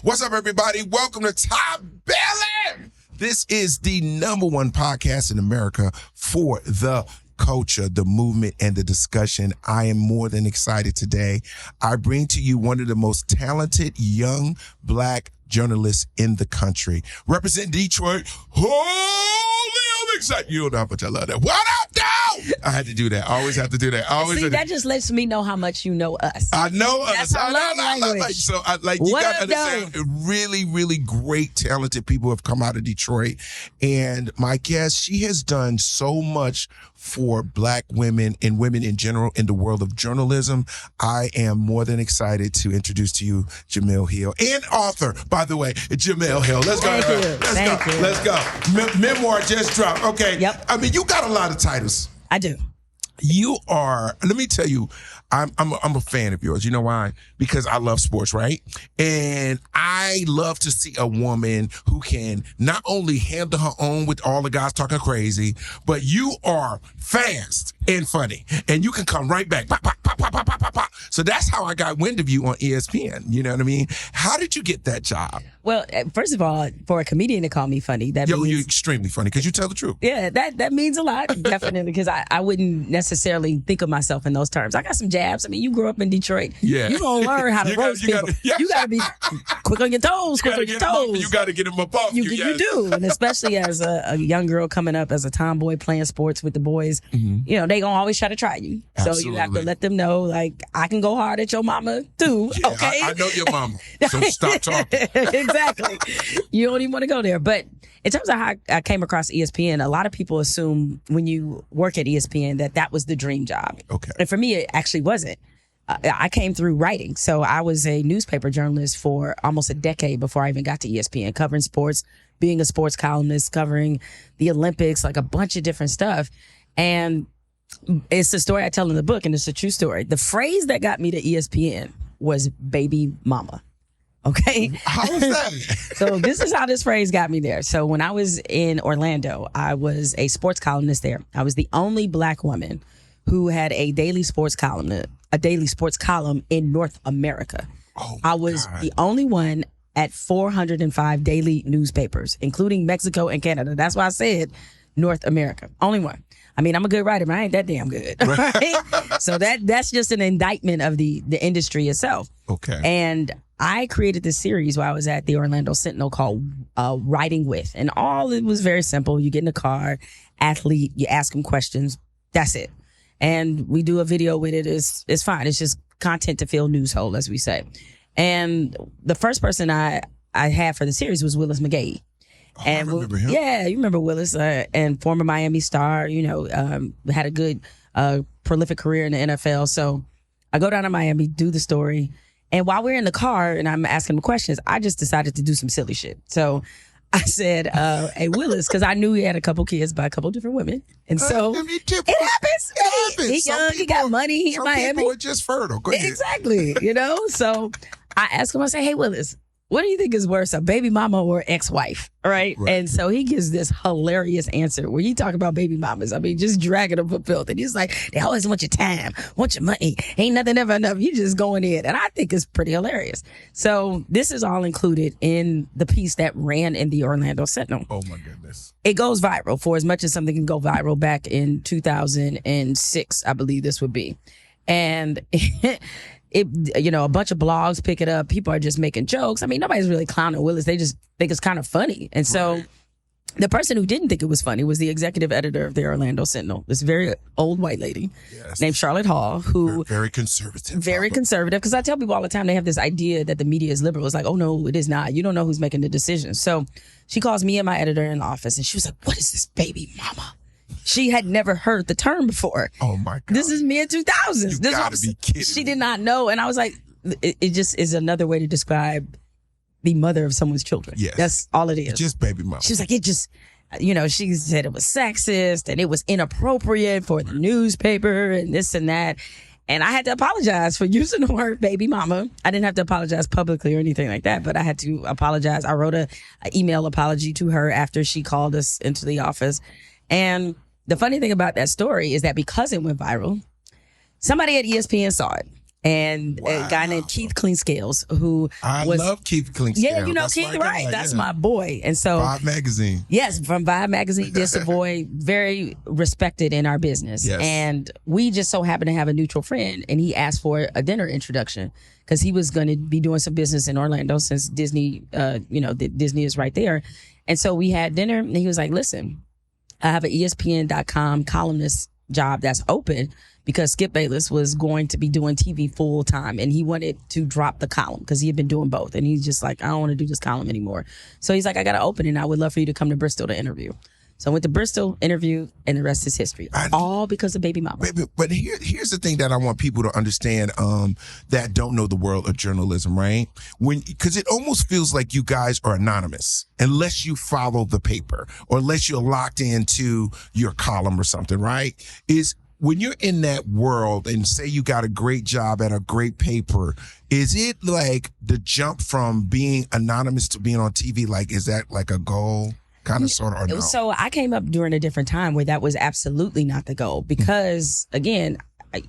What's up, everybody? Welcome to Top Billin. This is the #1 podcast in America for the culture, the movement, and the discussion. I am more than excited today. I bring to you one of the most talented young Black journalists in the country. Represent Detroit. Holy, I'm excited. You don't know how much I love that. What up, dog? I had to do that. I always have to do that. That just lets me know how much you know us. I know That's us. our love language. So, you got to understand, really, really great, talented people have come out of Detroit. And my guest, she has done so much for Black women and women in general in the world of journalism. I am more than excited to introduce to you Jemele Hill, and author, by the way, Jemele Hill. Let's go. Thank you. Let's go. Memoir just dropped. Okay. Yep. I mean, you got a lot of titles. I do. You are, let me tell you, I'm a fan of yours. You know why? Because I love sports, right? And I love to see a woman who can not only handle her own with all the guys talking crazy, but you are fast and funny. And you can come right back. Pop, pop, pop, pop, pop, pop, pop, pop. So that's how I got wind of you on ESPN. You know what I mean? How did you get that job? Well, first of all, for a comedian to call me funny, that means... You're extremely funny because you tell the truth. Yeah, that means a lot, definitely, because I wouldn't necessarily think of myself in those terms. I got some jabs. I mean, you grew up in Detroit. Yeah. You're going to learn how to roast people. You got to be quick on your toes, quick on your toes. You got to get them up off you. You do. And especially as a young girl coming up as a tomboy playing sports with the boys, you know, they going to always try to try you. Absolutely. So you have to let them know, like, I can go hard at your mama, too. Yeah, okay? I know your mama, so stop talking. Exactly. You don't even want to go there. But in terms of how I came across ESPN, a lot of people assume when you work at ESPN that was the dream job. Okay. And for me, it actually wasn't. I came through writing. So I was a newspaper journalist for almost a decade before I even got to ESPN, covering sports, being a sports columnist, covering the Olympics, like a bunch of different stuff. And it's the story I tell in the book, and it's a true story. The phrase that got me to ESPN was baby mama. Okay. How was that? So this is how this phrase got me there. So when I was in Orlando, I was a sports columnist there. I was the only Black woman who had a daily sports column in North America. Oh, I was the only one at 405 daily newspapers, including Mexico and Canada. That's why I said North America. Only one. I mean, I'm a good writer, but I ain't that damn good. Right? So that's just an indictment of the industry itself. Okay. And I created this series while I was at the Orlando Sentinel called Writing With. And it was very simple. You get in a car, athlete, you ask them questions. That's it. And we do a video with it. It's fine. It's just content to fill news hole, as we say. And the first person I had for the series was Willis McGahee. Oh, and I remember him. Yeah, you remember Willis, and former Miami star, you know, had a good, prolific career in the NFL. So I go down to Miami, do the story. And while we're in the car and I'm asking him questions, I just decided to do some silly shit. So I said, hey, Willis, because I knew he had a couple kids by a couple different women. And so it happens. He's young, he got money, he in Miami. People are just fertile. Go ahead. Exactly, you know? So I asked him, I said, hey, Willis, what do you think is worse, a baby mama or ex-wife? Right? And so he gives this hilarious answer where he talk about baby mamas. I mean, just dragging them for filth. And he's like, they always want your time, want your money. Ain't nothing ever enough. He's just going in. And I think it's pretty hilarious. So this is all included in the piece that ran in the Orlando Sentinel. Oh, my goodness. It goes viral for as much as something can go viral back in 2006, I believe this would be. And a bunch of blogs pick it up. People are just making jokes. I mean, nobody's really clowning Willis. They just think it's kind of funny. And so the person who didn't think it was funny was the executive editor of the Orlando Sentinel, this very old white lady named Charlotte Hall, who... Very conservative. Very conservative. Because I tell people all the time, they have this idea that the media is liberal. It's like, oh, no, it is not. You don't know who's making the decisions. So she calls me and my editor in the office, and she was like, what is this baby mama? She had never heard the term before. Oh, my God. This is mid-2000s. You gotta be kidding She me. did not know. And I was like, it just is another way to describe the mother of someone's children. Yes. That's all it is. Just baby mama. She was like, she said it was sexist and it was inappropriate for the newspaper and this and that. And I had to apologize for using the word baby mama. I didn't have to apologize publicly or anything like that, but I had to apologize. I wrote an email apology to her after she called us into the office. And the funny thing about that story is that because it went viral, somebody at ESPN saw it. and a guy named Keith Cleanscales, who I love Keith Cleanscales. Yeah, you know Keith, right? That's my boy. And so Vibe magazine. Yes, from Vibe magazine. Just a boy, very respected in our business. Yes. And we just so happened to have a mutual friend, and he asked for a dinner introduction because he was going to be doing some business in Orlando since Disney, Disney is right there. And so we had dinner, and he was like, listen, I have an ESPN.com columnist job that's open because Skip Bayless was going to be doing TV full time, and he wanted to drop the column because he had been doing both. And he's just like, I don't want to do this column anymore. So he's like, I got to open it. I would love for you to come to Bristol to interview. So I went to Bristol, interview, and the rest is history. All because of Baby Mama. But here's the thing that I want people to understand that don't know the world of journalism, right? Because it almost feels like you guys are anonymous unless you follow the paper or unless you're locked into your column or something, right? When you're in that world and say you got a great job at a great paper, is it like the jump from being anonymous to being on TV? Like, is that like a goal? Kind of, sort of, or no? So I came up during a different time where that was absolutely not the goal because, again,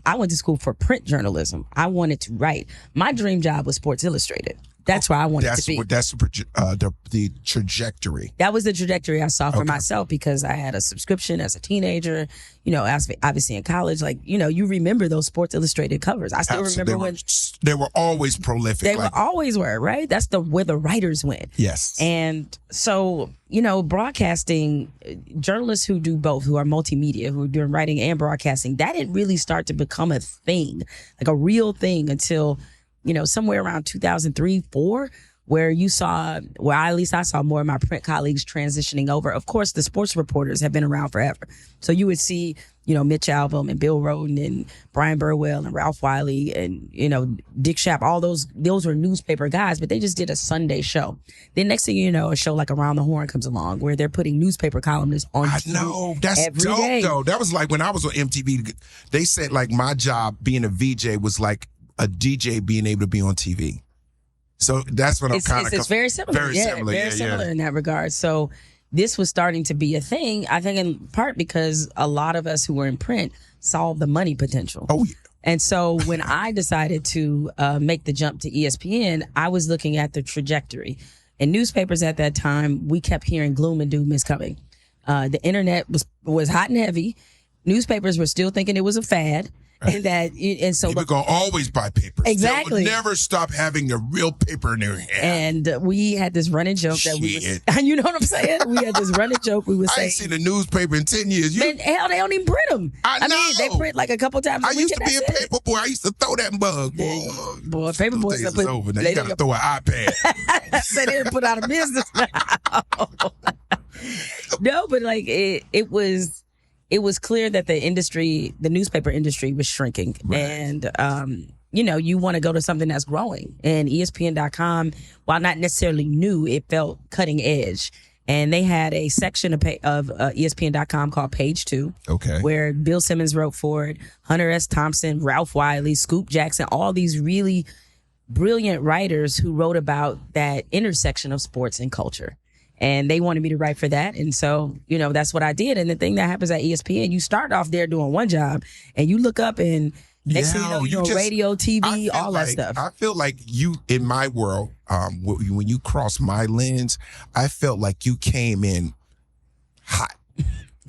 I went to school for print journalism. I wanted to write. My dream job was Sports Illustrated. That's where I wanted to be. That's the trajectory. That was the trajectory I saw for myself because I had a subscription as a teenager, obviously in college. Like, you remember those Sports Illustrated covers. I still remember when they were always prolific. They always were, right? That's where the writers went. Yes. And so, broadcasting, journalists who do both, who are multimedia, who are doing writing and broadcasting, that didn't really start to become a thing, like a real thing until somewhere around 2003, 2004, where I saw more of my print colleagues transitioning over. Of course, the sports reporters have been around forever. So you would see, Mitch Albom and Bill Rhoden and Brian Burwell and Ralph Wiley and, Dick Schaap, all those were newspaper guys, but they just did a Sunday show. Then next thing you know, a show like Around the Horn comes along where they're putting newspaper columnists on TV. I know. That's every dope, day. though. That was like when I was on MTV, they said like my job being a VJ was like a DJ being able to be on TV. So that's what I'm kind of... It's very similar. Very similar in that regard. So this was starting to be a thing, I think in part because a lot of us who were in print saw the money potential. Oh, yeah. And so when I decided to make the jump to ESPN, I was looking at the trajectory. In newspapers at that time, we kept hearing gloom and doom is coming. The internet was hot and heavy. Newspapers were still thinking it was a fad. And so people gonna always buy papers. Exactly. They would never stop having the real paper in their hand. And we had this running joke that you know what I'm saying? We had this running joke. We would say, I ain't seen a newspaper in 10 years. Man, hell, they don't even print them. I know. mean, they print like a couple times a week. I used to be a paper boy. I used to throw that mug. Boy, paper boys are over. Now you gotta throw an iPad. Say they didn't put out of business now. No, but like it was clear that the newspaper industry was shrinking. Right. And, you want to go to something that's growing. And ESPN.com, while not necessarily new, it felt cutting edge. And they had a section of ESPN.com called Page 2. Okay. Where Bill Simmons wrote for it, Hunter S. Thompson, Ralph Wiley, Scoop Jackson, all these really brilliant writers who wrote about that intersection of sports and culture. And they wanted me to write for that. And so, that's what I did. And the thing that happens at ESPN, you start off there doing one job and you look up and next thing you know, you're on radio, TV, all that stuff. I feel like you, in my world, when you cross my lens, I felt like you came in hot.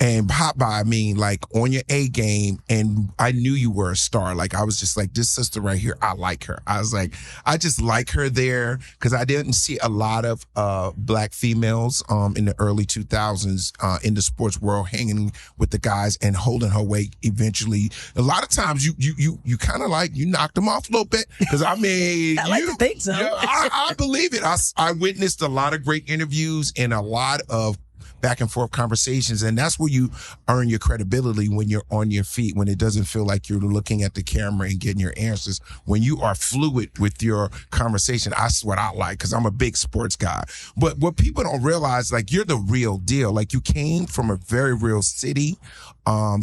And hot by, I mean, like on your A game, and I knew you were a star. Like, I was just like, this sister right here, I like her. I was like, I just like her there because I didn't see a lot of black females in the early 2000s in the sports world hanging with the guys and holding her weight eventually. A lot of times you kind of like, you knocked them off a little bit because I mean, I like to think so. I believe it. I witnessed a lot of great interviews and a lot of back and forth conversations. And that's where you earn your credibility when you're on your feet, when it doesn't feel like you're looking at the camera and getting your answers. When you are fluid with your conversation, that's what I like because I'm a big sports guy. But what people don't realize, like you're the real deal. Like you came from a very real city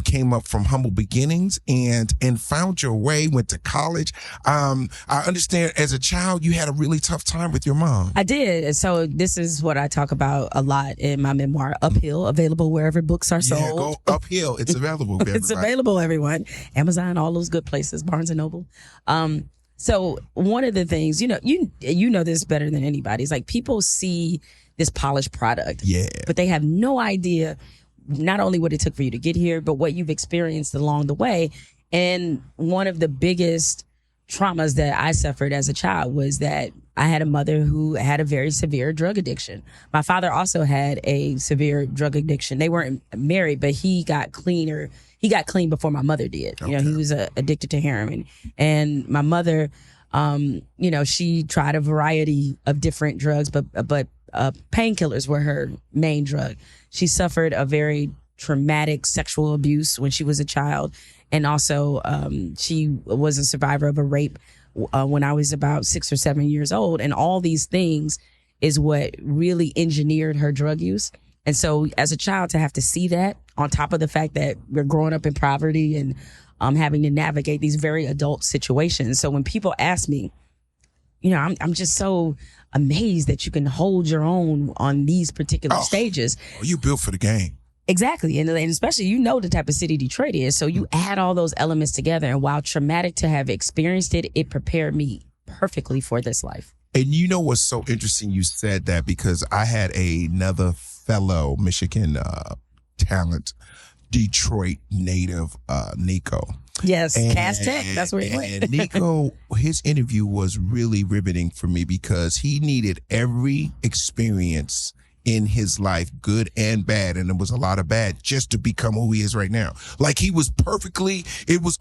came up from humble beginnings and found your way, went to college. I understand as a child, you had a really tough time with your mom. I did. So this is what I talk about a lot in my memoir, Uphill, available wherever books are sold. Yeah, go Uphill. It's available. It's available, everyone. Amazon, all those good places, Barnes & Noble. So one of the things, you know this better than anybody. It's like people see this polished product, but they have no idea not only what it took for you to get here, but what you've experienced along the way. And one of the biggest traumas that I suffered as a child was that I had a mother who had a very severe drug addiction. My father also had a severe drug addiction. They weren't married, but he got clean before my mother did. Okay. He was addicted to heroin. And my mother, she tried a variety of different drugs, but painkillers were her main drug. She suffered a very traumatic sexual abuse when she was a child. And also, she was a survivor of a rape when I was about 6 or 7 years old. And all these things is what really engineered her drug use. And so as a child, to have to see that on top of the fact that we're growing up in poverty and having to navigate these very adult situations. So when people ask me, I'm just so amazed that you can hold your own on these particular stages. Oh, you built for the game. Exactly. And especially, the type of city Detroit is. So you add all those elements together. And while traumatic to have experienced it, it prepared me perfectly for this life. And you know what's so interesting? You said that because I had another fellow Michigan talent, Detroit native, Nico. Yes, Katz Tech. That's where he went. And Nico, his interview was really riveting for me because he needed every experience in his life, good and bad, and there was a lot of bad, just to become who he is right now. Like it was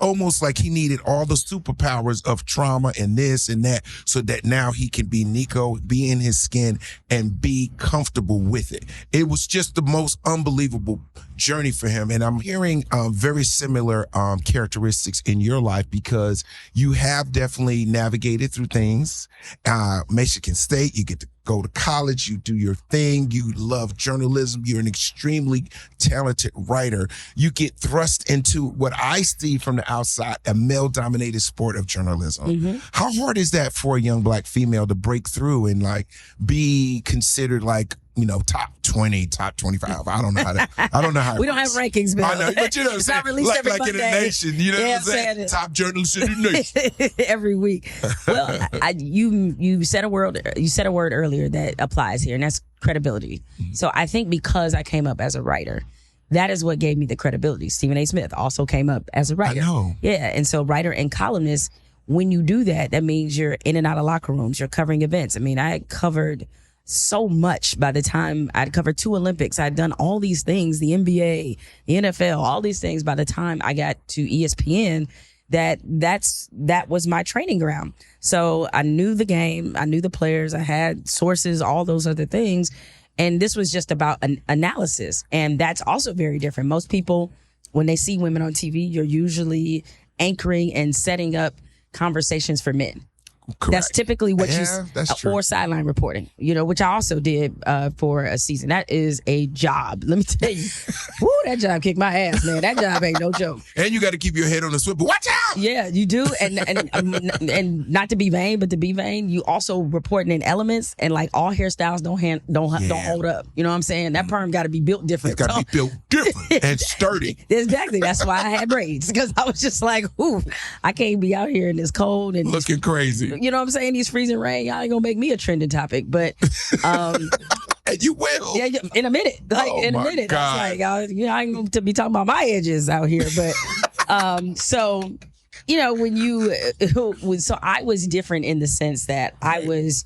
almost like he needed all the superpowers of trauma and this and that so that now he can be Nico, be in his skin, and be comfortable with it. It was just the most unbelievable journey for him. And I'm hearing very similar characteristics in your life because you have definitely navigated through things. Michigan State, you get to go to college, you do your thing, you love journalism, you're an extremely talented writer. You get thrust into what I see from the outside, a male-dominated sport of journalism. Mm-hmm. How hard is that for a young Black female to break through and be considered top 20, top 25. I don't know how we don't have rankings, Bill. I know, but you know what I'm saying? Not released every like in Monday. a nation, you know what I'm saying? Top journalist in the nation. Every week. Well, you said a word earlier that applies here, and that's credibility. Mm-hmm. So I think because I came up as a writer, that is what gave me the credibility. Stephen A. Smith also came up as a writer. I know. Yeah, and so writer and columnist, when you do that, that means you're in and out of locker rooms, you're covering events. I mean, I covered so much by the time I'd covered 2 Olympics. I'd done all these things, the NBA, the NFL, all these things by the time I got to ESPN, that was my training ground. So I knew the game, I knew the players, I had sources, all those other things. And this was just about an analysis. And that's also very different. Most people, when they see women on TV, you're usually anchoring and setting up conversations for men. Correct. That's typically what or sideline reporting, which I also did for a season. That is a job. Let me tell you, woo, that job kicked my ass, man. That job ain't no joke. And you got to keep your head on the swivel. Watch out! Yeah, you do. And not to be vain, but to be vain, you also reporting in elements, and like all hairstyles don't hold up. You know what I'm saying? That perm got to be built different. It's got to be built different and sturdy. Exactly. That's why I had braids, because I was just like, ooh, I can't be out here in this cold and looking crazy. You know what I'm saying? These freezing rain, y'all ain't gonna make me a trending topic, but and you will. Yeah, in a minute. I ain't going to be talking about my edges out here, but so when so I was different in the sense that I was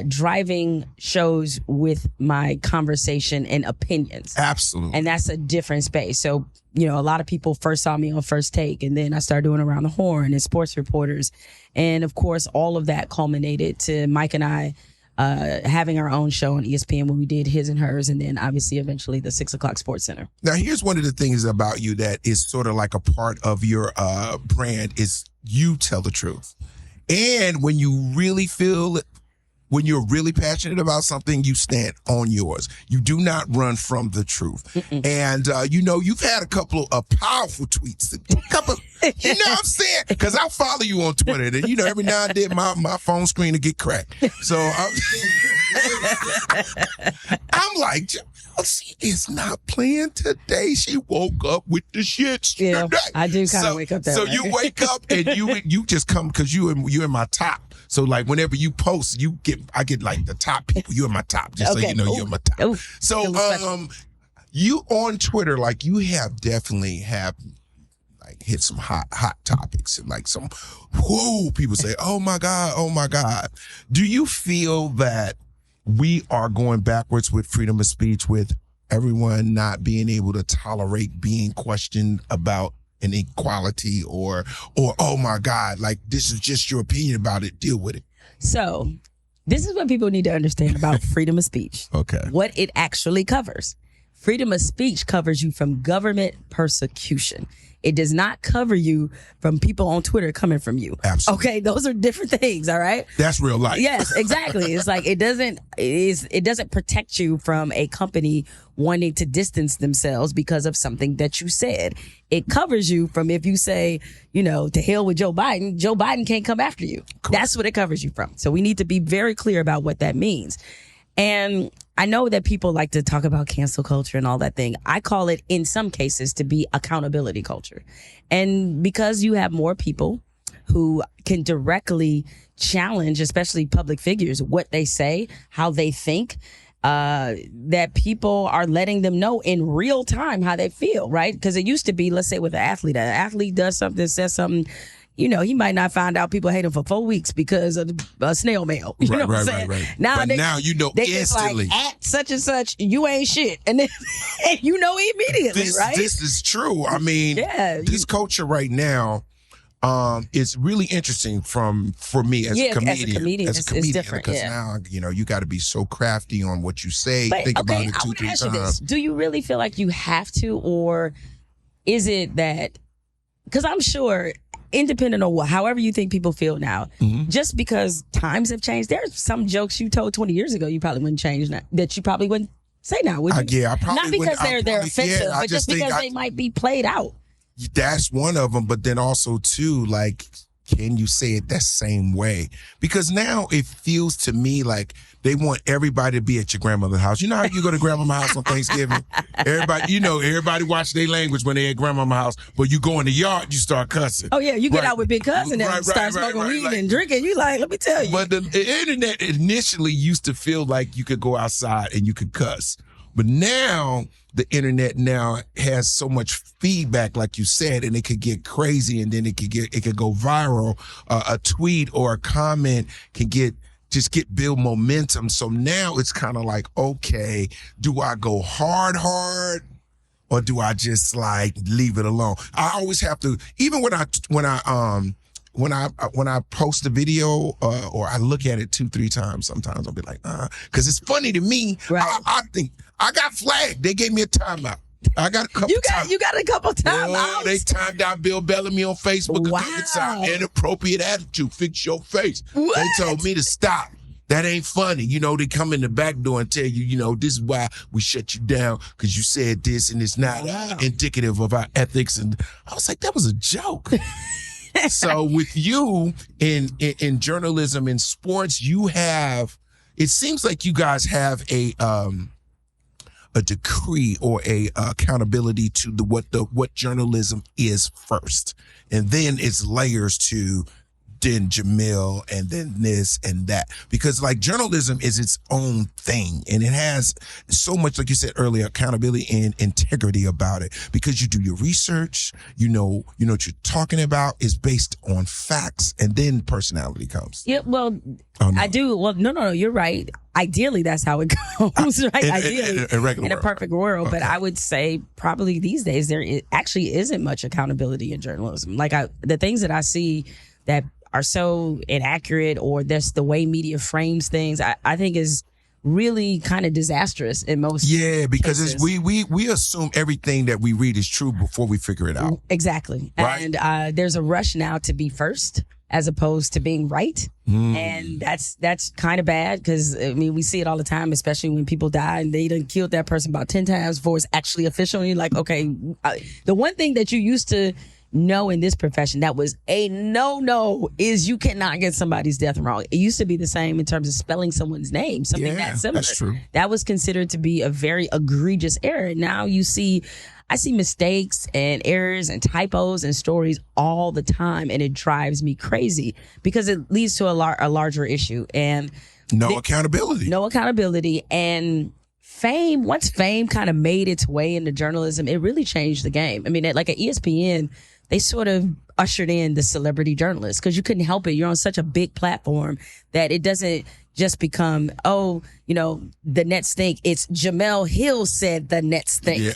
driving shows with my conversation and opinions. Absolutely. And that's a different space. So, a lot of people first saw me on First Take, and then I started doing Around the Horn and Sports Reporters. And of course, all of that culminated to Mike and I having our own show on ESPN when we did His and Hers, and then obviously eventually the 6 o'clock Sports Center. Now, here's one of the things about you that is sort of like a part of your brand is you tell the truth. And when you really feel when you're really passionate about something, you stand on yours. You do not run from the truth. And, you've had a couple of powerful tweets. You know what I'm saying? Because I follow you on Twitter. And, every now and then my phone screen will get cracked. So I'm like, she is not playing today. She woke up with the shits. Yeah, today. I do kind of wake up that way. So way. you wake up and you just come because you're in my top. So like whenever you post, I get like the top people. You're in my top, just so you know you're in my top. Ooh. So you on Twitter, like you definitely have like hit some hot topics and like some people say, oh my God. Do you feel that we are going backwards with freedom of speech, with everyone not being able to tolerate being questioned about an equality or oh my God, like this is just your opinion about it, deal with it? So this is what people need to understand about freedom of speech. Okay. What it actually covers. Freedom of speech covers you from government persecution. It does not cover you from people on Twitter coming from you. Absolutely. Okay, those are different things, all right? That's real life. Yes, exactly. It's like it doesn't protect you from a company wanting to distance themselves because of something that you said. It covers you from if you say, to hell with Joe Biden can't come after you. Cool. That's what it covers you from. So we need to be very clear about what that means. And I know that people like to talk about cancel culture and all that thing. I call it, in some cases, to be accountability culture. And because you have more people who can directly challenge, especially public figures, what they say, how they think, that people are letting them know in real time how they feel, right? Because it used to be, let's say with an athlete does something, says something, he might not find out people hate him for 4 weeks because of snail mail. You know what I'm saying? Right. Now they instantly. Just like, at such and such, you ain't shit. And then immediately, right? This is true. I mean, this culture right now is really interesting for me as a comedian. It's different. Because now, you got to be so crafty on what you say. But, think about it I 2-3 ask you times. this. Do you really feel like you have to, or is it that, because I'm sure, independent of however you think people feel now, just because times have changed, there's some jokes you told 20 years ago you probably wouldn't change now, that you probably wouldn't say now, would you? I probably not because they're offensive, but just because they might be played out. That's one of them, but then also too, like, can you say it that same way? Because now it feels to me like they want everybody to be at your grandmother's house. You know how you go to grandmama's house on Thanksgiving? Everybody watch their language when they at grandmama's house, but you go in the yard, you start cussing. Oh yeah, you get out with big cousin and start smoking weed and drinking. You like, let me tell you. But the internet initially used to feel like you could go outside and you could cuss. But now the internet has so much feedback, like you said, and it could get crazy, and then it could go viral. A tweet or a comment can build momentum. So now it's kind of like, okay, do I go hard, or do I just like leave it alone? I always have to, even when I post a video or I look at it 2-3 times, sometimes I'll be like, because it's funny to me. Right. I think I got flagged. They gave me a timeout. I got a couple times. You got a couple timeouts. They timed out Bill Bellamy on Facebook. Wow. It's an inappropriate attitude. Fix your face. What? They told me to stop. That ain't funny. They come in the back door and tell you, this is why we shut you down, because you said this and it's not indicative of our ethics. And I was like, that was a joke. So with you in journalism and sports, it seems like you guys have a decree or a accountability to what journalism is first, and then it's layers to then Jemele and then this and that, because like journalism is its own thing, and it has so much, like you said earlier, accountability and integrity about it, because you do your research, you know what you're talking about is based on facts, and then personality comes. Yeah, well, I do. Well, no, you're right. Ideally, that's how it goes, right? Ideally, in a perfect world. Okay. But I would say probably these days there actually isn't much accountability in journalism. Like the things that I see that are so inaccurate, or that's the way media frames things, I think is really kind of disastrous in most because cases. we assume everything that we read is true before we figure it out. Exactly. Right? And there's a rush now to be first. as opposed to being right. And that's kind of bad because, I mean, we see it all the time, especially when people die and they done killed that person about 10 times before it's actually official. And you're like, okay, the one thing that you used to know in this profession that was a no is you cannot get somebody's death wrong. It used to be the same in terms of spelling someone's name, something that similar. That's true. That was considered to be a very egregious error. Now I see mistakes and errors and typos and stories all the time, and it drives me crazy because it leads to a larger issue and accountability and fame. Once fame kind of made its way into journalism, it really changed the game. I mean, like at ESPN, they sort of ushered in the celebrity journalist because you couldn't help it. You're on such a big platform that it doesn't just become, the Nets stink. It's Jemele Hill said the Nets stink. Yeah.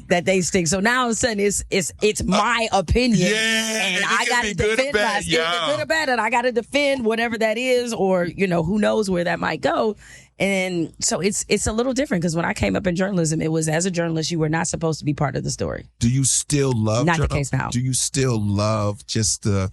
That they stink. So now all of a sudden it's my opinion. And I got to defend myself. Good or bad, and I got to defend whatever that is, or, who knows where that might go. And so it's a little different because when I came up in journalism, it was as a journalist, you were not supposed to be part of the story. Do you still love Not the case now. Do you still love just the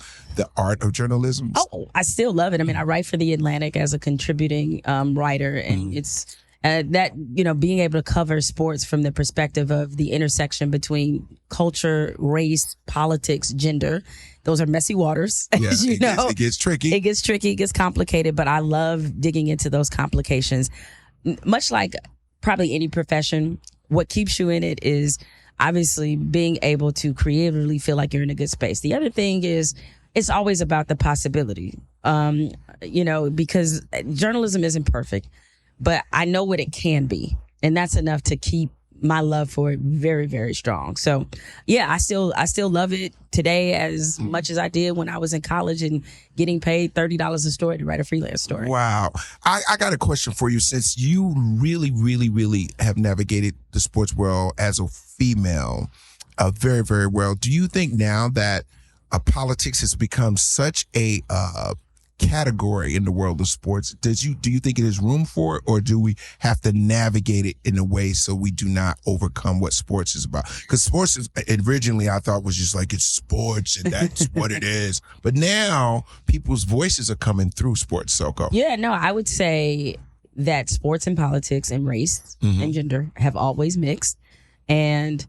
art of journalism? Oh, I still love it. I mean, I write for The Atlantic as a contributing writer, and it's being able to cover sports from the perspective of the intersection between culture, race, politics, gender. Those are messy waters, as you know. It gets tricky. It gets tricky, it gets complicated, but I love digging into those complications. Much like probably any profession, what keeps you in it is obviously being able to creatively feel like you're in a good space. The other thing is it's always about the possibility, because journalism isn't perfect, but I know what it can be. And that's enough to keep my love for it very, very strong. So yeah, I still love it today as much as I did when I was in college and getting paid $30 a story to write a freelance story. Wow. I got a question for you. Since you really, really, really have navigated the sports world as a female very, very well, do you think now that politics has become such a category in the world of sports, do you think it is room for it, or do we have to navigate it in a way so we do not overcome what sports is about? Because sports is, originally I thought was just like, it's sports and that's what it is, but now people's voices are coming through sports. Soko. Yeah, no, I would say that sports and politics and race and gender have always mixed, and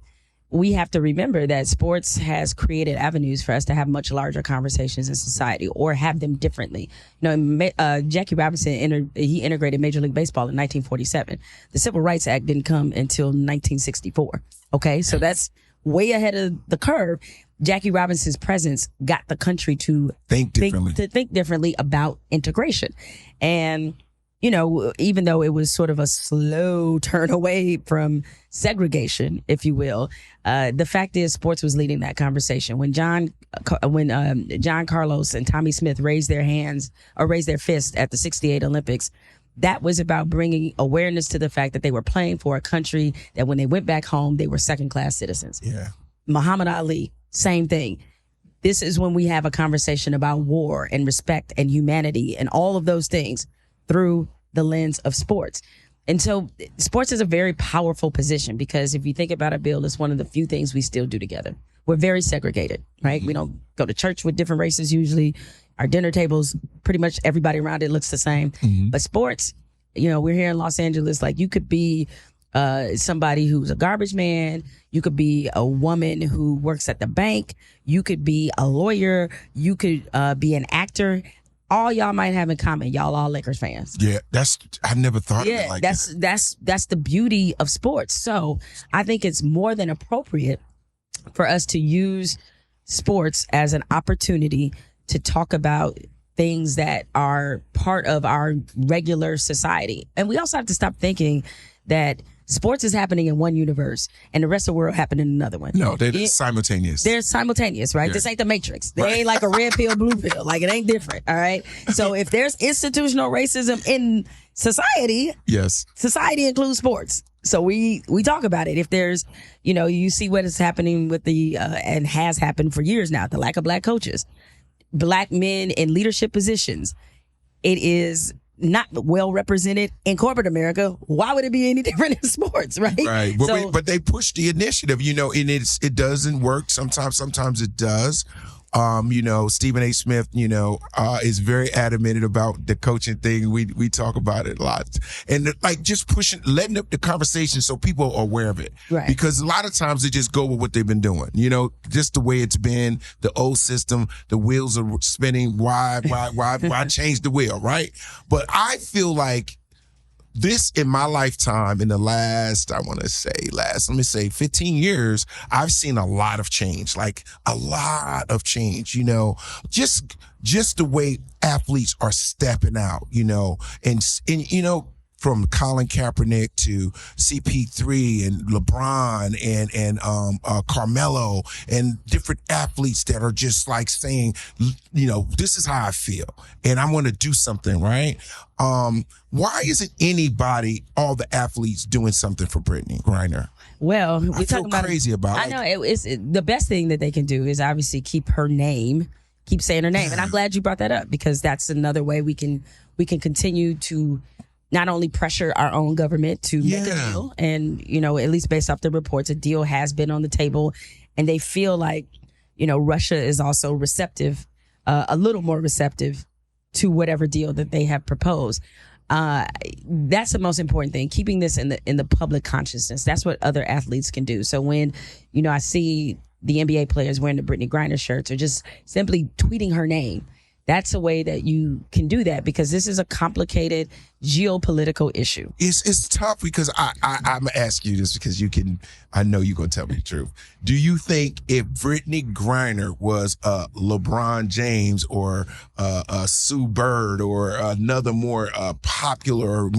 we have to remember that sports has created avenues for us to have much larger conversations in society or have them differently. Jackie Robinson, he integrated Major League Baseball in 1947. The Civil Rights Act didn't come until 1964. Okay, so that's way ahead of the curve. Jackie Robinson's presence got the country to think differently about integration. And even though it was sort of a slow turn away from segregation, if you will, the fact is sports was leading that conversation. When John Carlos and Tommy Smith raised their fist at the '68 Olympics, that was about bringing awareness to the fact that they were playing for a country that when they went back home, they were second-class citizens. Yeah. Muhammad Ali, same thing. This is when we have a conversation about war and respect and humanity and all of those things through the lens of sports. And so sports is a very powerful position because if you think about it, Bill, it's one of the few things we still do together. We're very segregated, right? We don't go to church with different races usually. Our dinner tables, pretty much everybody around it looks the same. But sports, we're here in Los Angeles, like you could be somebody who's a garbage man. You could be a woman who works at the bank. You could be a lawyer. You could be an actor. All y'all might have in common, y'all all Lakers fans. Yeah, I never thought of it like that. That's the beauty of sports. So I think it's more than appropriate for us to use sports as an opportunity to talk about things that are part of our regular society. And we also have to stop thinking that sports is happening in one universe and the rest of the world happening in another one. No, they're simultaneous. They're simultaneous, right? Yeah. This ain't the Matrix. They ain't like a red pill, blue pill. Like it ain't different, all right? So if there's institutional racism in society, yes, society includes sports. So we talk about it. If there's, you see what is happening with and has happened for years now, the lack of black coaches, black men in leadership positions. It is not well represented in corporate America. Why would it be any different in sports, right? Right. But they push the initiative, and it doesn't work. Sometimes it does. Stephen A. Smith, is very adamant about the coaching thing. We talk about it a lot. And like just letting up the conversation so people are aware of it. Right. Because a lot of times they just go with what they've been doing. Just the way it's been, the old system, the wheels are spinning. Why change the wheel, right? But I feel like this in my lifetime, in the last 15 years, I've seen a lot of change, just the way athletes are stepping out, and from Colin Kaepernick to CP3 and LeBron and Carmelo and different athletes that are just like saying, this is how I feel and I want to do something, right? Why isn't all the athletes doing something for Brittany Griner? Well, I feel crazy about it. I know the best thing that they can do is obviously keep saying her name. And I'm glad you brought that up because that's another way we can continue to not only pressure our own government to make a deal, and, at least based off the reports, a deal has been on the table, and they feel like, Russia is also receptive, a little more receptive to whatever deal that they have proposed. That's the most important thing, keeping this in the public consciousness. That's what other athletes can do. So when, I see the NBA players wearing the Brittany Griner shirts or just simply tweeting her name, that's a way that you can do that because this is a complicated geopolitical issue. It's tough because I'm going to ask you this because I know you're going to tell me the truth. Do you think if Brittany Griner was LeBron James or Sue Bird or another more popular,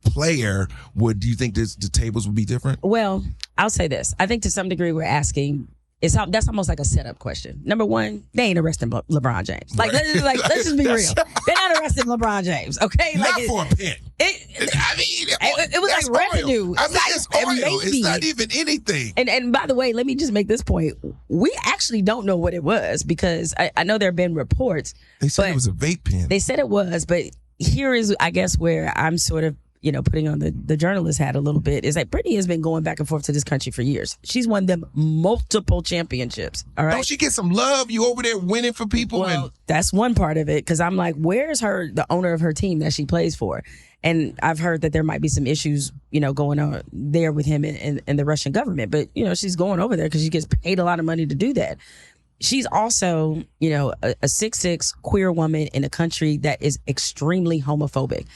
player, do you think the tables would be different? Well, I'll say this. I think to some degree we're asking, that's almost like a setup question. Number one, they ain't arresting LeBron James. Let's just be real. They're not arresting LeBron James, okay? Not for a pin. It was like revenue. It's oil. It's not even anything. And by the way, let me just make this point. We actually don't know what it was because I know there have been reports. They said it was a vape pen. They said it was, but here is, I guess, where I'm sort of putting on the journalist hat a little bit, is that Brittany has been going back and forth to this country for years. She's won them multiple championships. All right. Don't she get some love? You over there winning for people? Well, that's one part of it. Cause I'm like, where's the owner of her team that she plays for? And I've heard that there might be some issues, going on there with him and the Russian government. But, she's going over there because she gets paid a lot of money to do that. She's also, a 6'6" queer woman in a country that is extremely homophobic.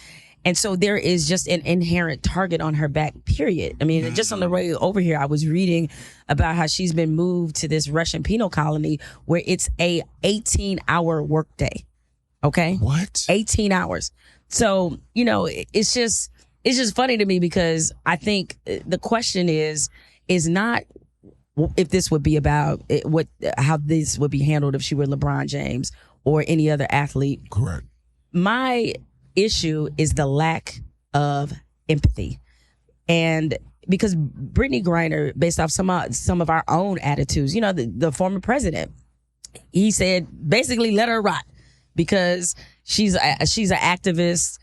And so there is just an inherent target on her back, period. I mean, just on the way over here, I was reading about how she's been moved to this Russian penal colony where it's a 18-hour workday. Okay? What? 18 hours. So, it's just funny to me because I think the question is not if this would be about how this would be handled if she were LeBron James or any other athlete. Correct. My issue is the lack of empathy. And because Brittany Griner, based off some of our own attitudes, the former president, he said basically let her rot because she's an activist.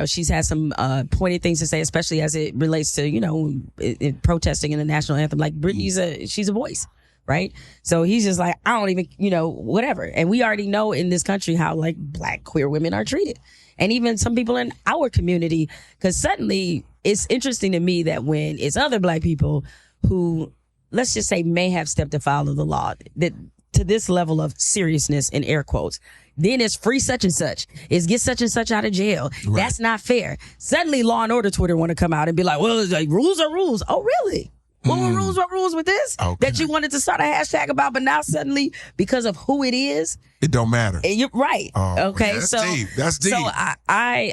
She's had some pointed things to say, especially as it relates to, in protesting in the national anthem. Like she's a voice. Right. So he's just like, I don't even, whatever. And we already know in this country how like Black queer women are treated. And even some people in our community, because suddenly it's interesting to me that when it's other Black people who, let's just say, may have stepped afoul of the law, that to this level of seriousness in air quotes, then it's free such and such. It's get such and such out of jail. Right. That's not fair. Suddenly Law and Order Twitter want to come out and be like, well, it's like, rules are rules. Oh, really? What rules with this? Okay. That you wanted to start a hashtag about, but now suddenly, because of who it is, it don't matter. You're right. Oh, okay. That's deep. That's deep. So I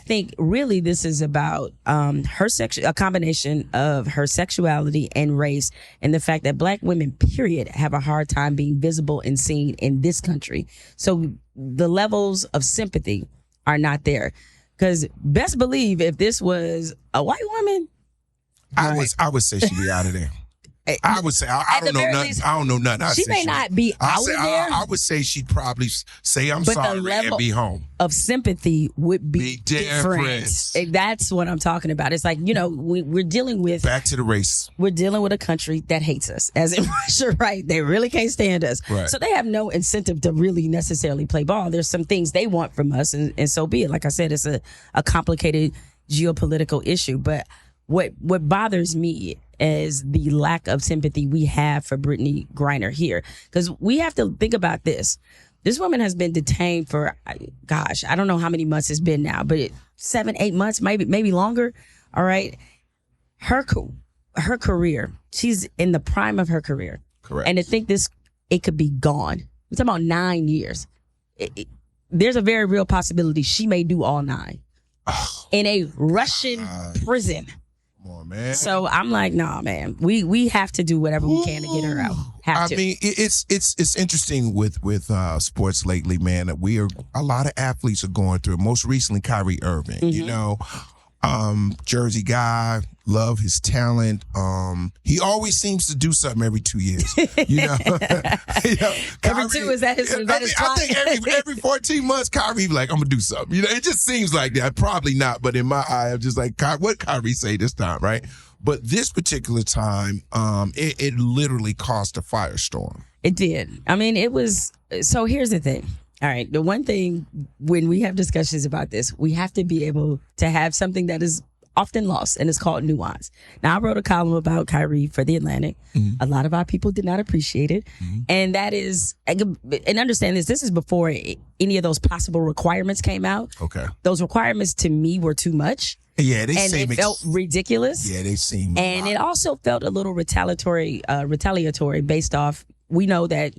think really this is about a combination of her sexuality and race, and the fact that Black women, period, have a hard time being visible and seen in this country. So the levels of sympathy are not there. Because best believe if this was a white woman, I would say she'd be out of there. I would say I don't know nothing. I don't know nothing. She may not be out there. I would say she'd probably say I'm sorry and be home. Of sympathy would be different. That's what I'm talking about. It's like, we're dealing with back to the race. We're dealing with a country that hates us, as in Russia, right? They really can't stand us. Right. So they have no incentive to really necessarily play ball. There's some things they want from us, and so be it. Like I said, it's a complicated geopolitical issue. But what bothers me is the lack of sympathy we have for Brittany Griner here. Because we have to think about this. This woman has been detained for, gosh, I don't know how many months it's been now, but 7-8 months, maybe longer. All right. Her career, she's in the prime of her career. Correct. And to think it could be gone. We're talking about 9 years. There's a very real possibility she may do all 9 in a Russian prison. Come on, man. So I'm like, nah, man. We have to do whatever we can to get her out. I mean, it's interesting with sports lately, man. That a lot of athletes are going through it. Most recently, Kyrie Irving. Mm-hmm. Jersey guy, love his talent. He always seems to do something every 2 years. Every 2 is that his? I think every 14 months, Kyrie like, I'm gonna do something. It just seems like that. Probably not, but in my eye, I'm just like, what Kyrie say this time, right? But this particular time, it literally caused a firestorm. It did. I mean, it was. So here's the thing. All right. The one thing when we have discussions about this, we have to be able to have something that is often lost, and it's called nuance. Now, I wrote a column about Kyrie for The Atlantic. Mm-hmm. A lot of our people did not appreciate it. Mm-hmm. And that is, and understand this is before any of those possible requirements came out. Okay. Those requirements to me were too much. Yeah, they and it felt ridiculous. Yeah, they seem. And it also felt a little retaliatory based off, we know that,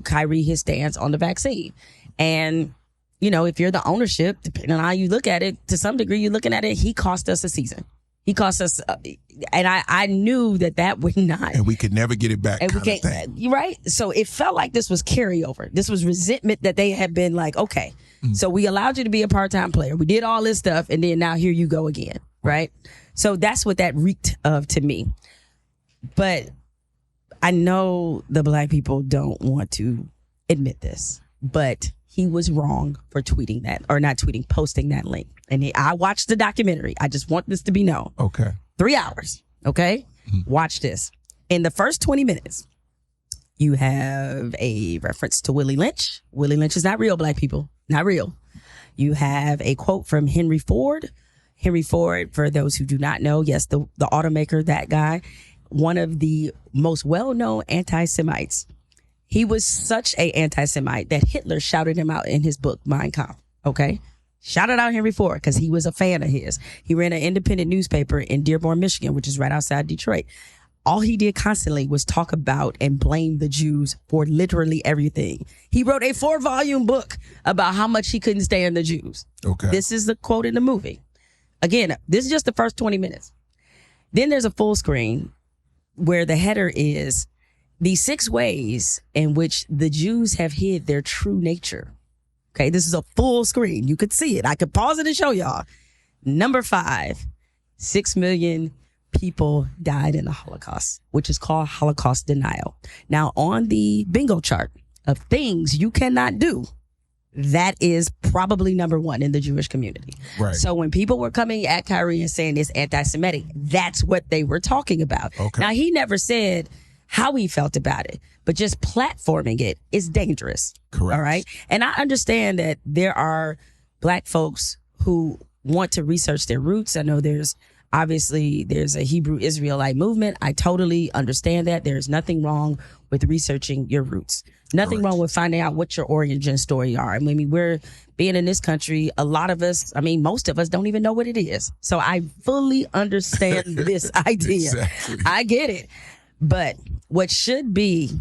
Kyrie, his stance on the vaccine. And, if you're the ownership, depending on how you look at it, to some degree, you're looking at it, he cost us a season. He cost us, and I knew that would not. And we could never get it back. You're right. So it felt like this was carryover. This was resentment that they had been like, okay, so we allowed you to be a part-time player. We did all this stuff, and then now here you go again, right? So that's what that reeked of to me. But I know the black people don't want to admit this, but he was wrong for tweeting that, or not tweeting, posting that link. And I watched the documentary. I just want this to be known. Okay. 3 hours. Okay. Mm-hmm. Watch this. In the first 20 minutes, you have a reference to Willie Lynch. Willie Lynch is not real, black people. Not real. You have a quote from Henry Ford. Henry Ford, for those who do not know, yes, the automaker, that guy, one of the most well-known anti-Semites. He was such a anti-Semite that Hitler shouted him out in his book, Mein Kampf. Okay. Shouted out Henry Ford because he was a fan of his. He ran an independent newspaper in Dearborn, Michigan, which is right outside Detroit. All he did constantly was talk about and blame the Jews for literally everything. He wrote a 4-volume book about how much he couldn't stand the Jews. Okay. This is the quote in the movie. Again, this is just the first 20 minutes. Then there's a full screen where the header is the 6 ways in which the Jews have hid their true nature. Okay, this is a full screen. You could see it. I could pause it and show y'all. Number 5, 6 million people died in the Holocaust, which is called Holocaust denial. Now, on the bingo chart of things you cannot do, that is probably number 1 in the Jewish community. Right. So when people were coming at Kyrie and saying it's anti-Semitic, that's what they were talking about. Okay. Now, he never said how he felt about it, but just platforming it is dangerous. Correct. All right. And I understand that there are black folks who want to research their roots. I know there's a Hebrew Israelite movement. I totally understand that. There's nothing wrong with researching your roots. Nothing wrong with finding out what your origin story are. I mean, we're being in this country, a lot of us, most of us don't even know what it is. So I fully understand this idea. Exactly. I get it. But what should be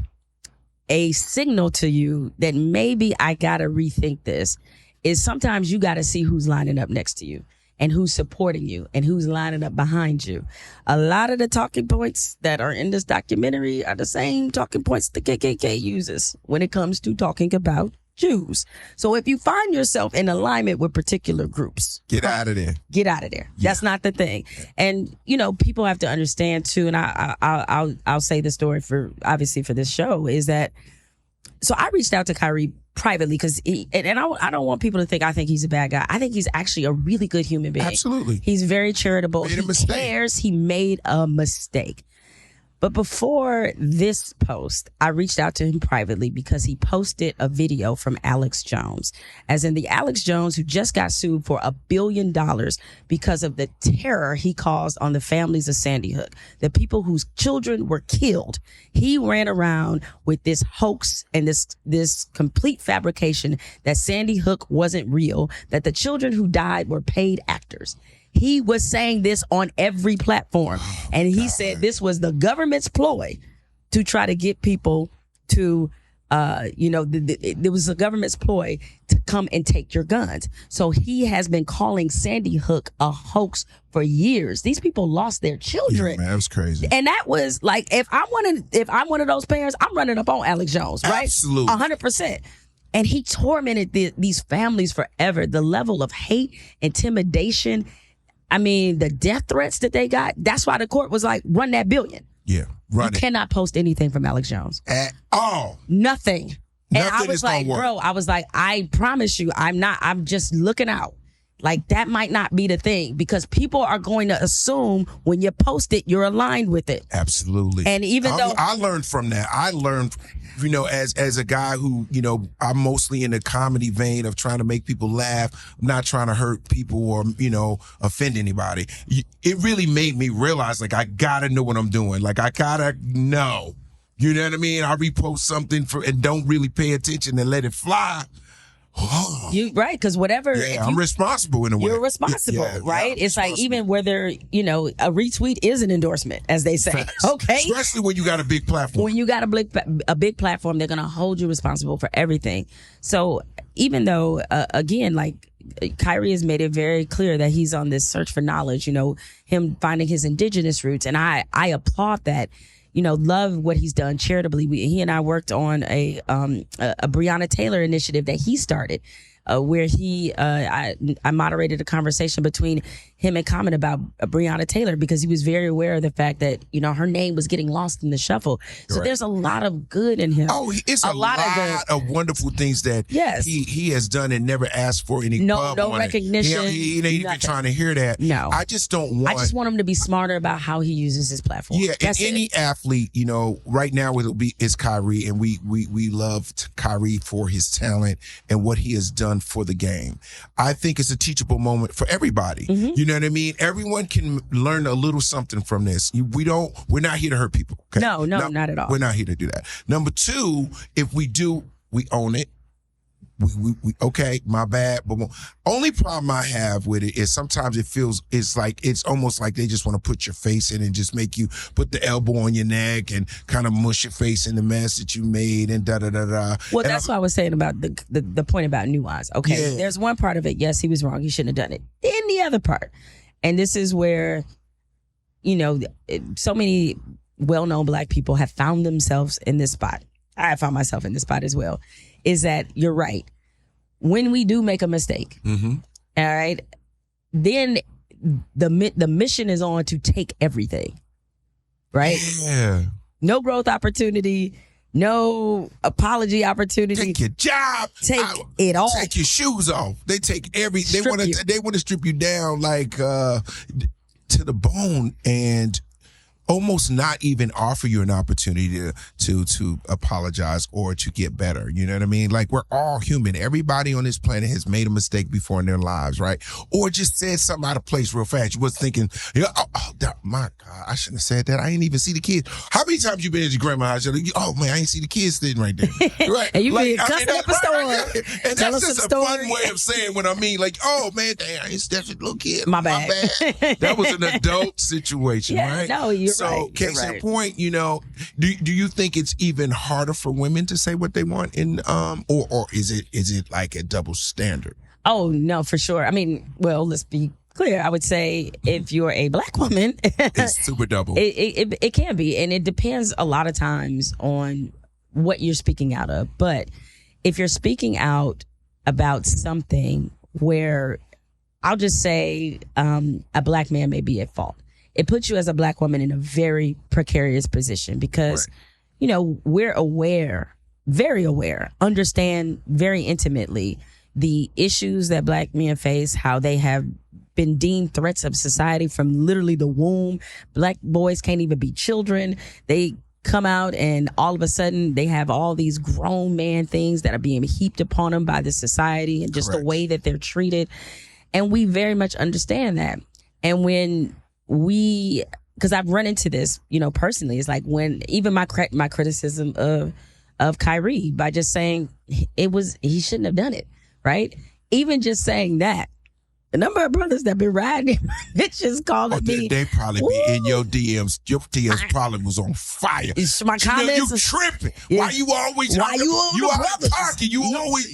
a signal to you that maybe I got to rethink this is sometimes you got to see who's lining up next to you and who's supporting you and who's lining up behind you. A lot of the talking points that are in this documentary are the same talking points the KKK uses when it comes to talking about Jews. So if you find yourself in alignment with particular groups, get out of there. Get out of there. That's not the thing. And people have to understand too. And I'll say the story for this show is that. So I reached out to Kyrie privately because I don't want people to think I think he's a bad guy. I think he's actually a really good human being. Absolutely. He's very charitable. He cares. He made a mistake. But before this post, I reached out to him privately because he posted a video from Alex Jones, as in the Alex Jones who just got sued for $1 billion because of the terror he caused on the families of Sandy Hook, the people whose children were killed. He ran around with this hoax and this complete fabrication that Sandy Hook wasn't real, that the children who died were paid actors. He was saying this on every platform. And he said this was the government's ploy to try to get people to, there was a government's ploy to come and take your guns. So he has been calling Sandy Hook a hoax for years. These people lost their children. Yeah, man, that was crazy. And that was like, if I'm one of those parents, I'm running up on Alex Jones, right? Absolutely. 100%. And he tormented these families forever. The level of hate, intimidation, the death threats that they got, that's why the court was like, run that $1 billion. Yeah, run it. You cannot post anything from Alex Jones. At all. Nothing. And I was like, bro, I promise you, I'm just looking out. Like, that might not be the thing because people are going to assume when you post it, you're aligned with it. Absolutely. And even though I learned from that, as a guy who, I'm mostly in the comedy vein of trying to make people laugh. I'm not trying to hurt people or, offend anybody. It really made me realize, like, I gotta know what I'm doing. Like, I gotta know. You know what I mean? I repost something and don't really pay attention and let it fly. You right, because whatever. Yeah, I'm responsible in a way. You're responsible, right? It's like even whether a retweet is an endorsement, as they say. Facts. Okay, especially when you got a big platform. When you got a big platform, they're gonna hold you responsible for everything. So even though, again, like Kyrie has made it very clear that he's on this search for knowledge. Him finding his indigenous roots, and I applaud that. Love what he's done charitably. He and I worked on a Breonna Taylor initiative that he started, where I moderated a conversation between him and Common about Breonna Taylor because he was very aware of the fact that, her name was getting lost in the shuffle. So There's a lot of good in him. Oh, it's a lot of wonderful things that he has done and never asked for any no recognition. He ain't even trying to hear that. No. I just want him to be smarter about how he uses his platform. Yeah, and any athlete, right now is Kyrie, and we love Kyrie for his talent and what he has done for the game. I think it's a teachable moment for everybody. Mm-hmm. You know what I mean? Everyone can learn a little something from this. We're not here to hurt people. Okay? No, not at all. We're not here to do that. Number two, if we do, we own it. We okay, my bad. But only problem I have with it is sometimes it's almost like they just want to put your face in and just make you put the elbow on your neck and kind of mush your face in the mess that you made and da da da da. Well, that's what I was saying about the point about nuance. Okay, There's one part of it. Yes, he was wrong. He shouldn't have done it. Then the other part, and this is where, so many well-known Black people have found themselves in this spot. I found myself in this spot as well. Is that you're right. When we do make a mistake, all right, then the mission is on to take everything, right? Yeah. No growth opportunity, no apology opportunity. Take your job. Take it all. Take your shoes off. They take everything. They want to strip you down like to the bone and almost not even offer you an opportunity to apologize or to get better. You know what I mean? Like, we're all human. Everybody on this planet has made a mistake before in their lives, right? Or just said something out of place real fast. You was thinking, my God, I shouldn't have said that. I ain't even see the kids. How many times you been at your grandma's house? Oh man, I ain't see the kids sitting right there. Right? And you been cussing up a store. And that's just a fun way of saying what I mean. Like, oh man, dang, I ain't stepping little kid. My bad. That was an adult situation, right? No, you're so, right. Case in point, do you think it's even harder for women to say what they want in or is it like a double standard? Oh no, for sure. I mean, well, let's be clear. I would say if you're a Black woman, it's super double. It can be, and it depends a lot of times on what you're speaking out of. But if you're speaking out about something where, I'll just say, a black man may be at fault, it puts you as a black woman in a very precarious position because, we're aware, very aware, understand very intimately the issues that black men face, how they have been deemed threats of society from literally the womb. Black boys can't even be children. They come out and all of a sudden they have all these grown man things that are being heaped upon them by the society and just the way that they're treated. And we very much understand that. And when because I've run into this, personally, it's like when even my criticism of Kyrie by just saying he shouldn't have done it, right? Even just saying that, the number of brothers that been riding him, bitches calling me. They probably be in your DMs. Your DMs probably was on fire. My comments. You tripping. Yeah. Why you always Why you talking? You always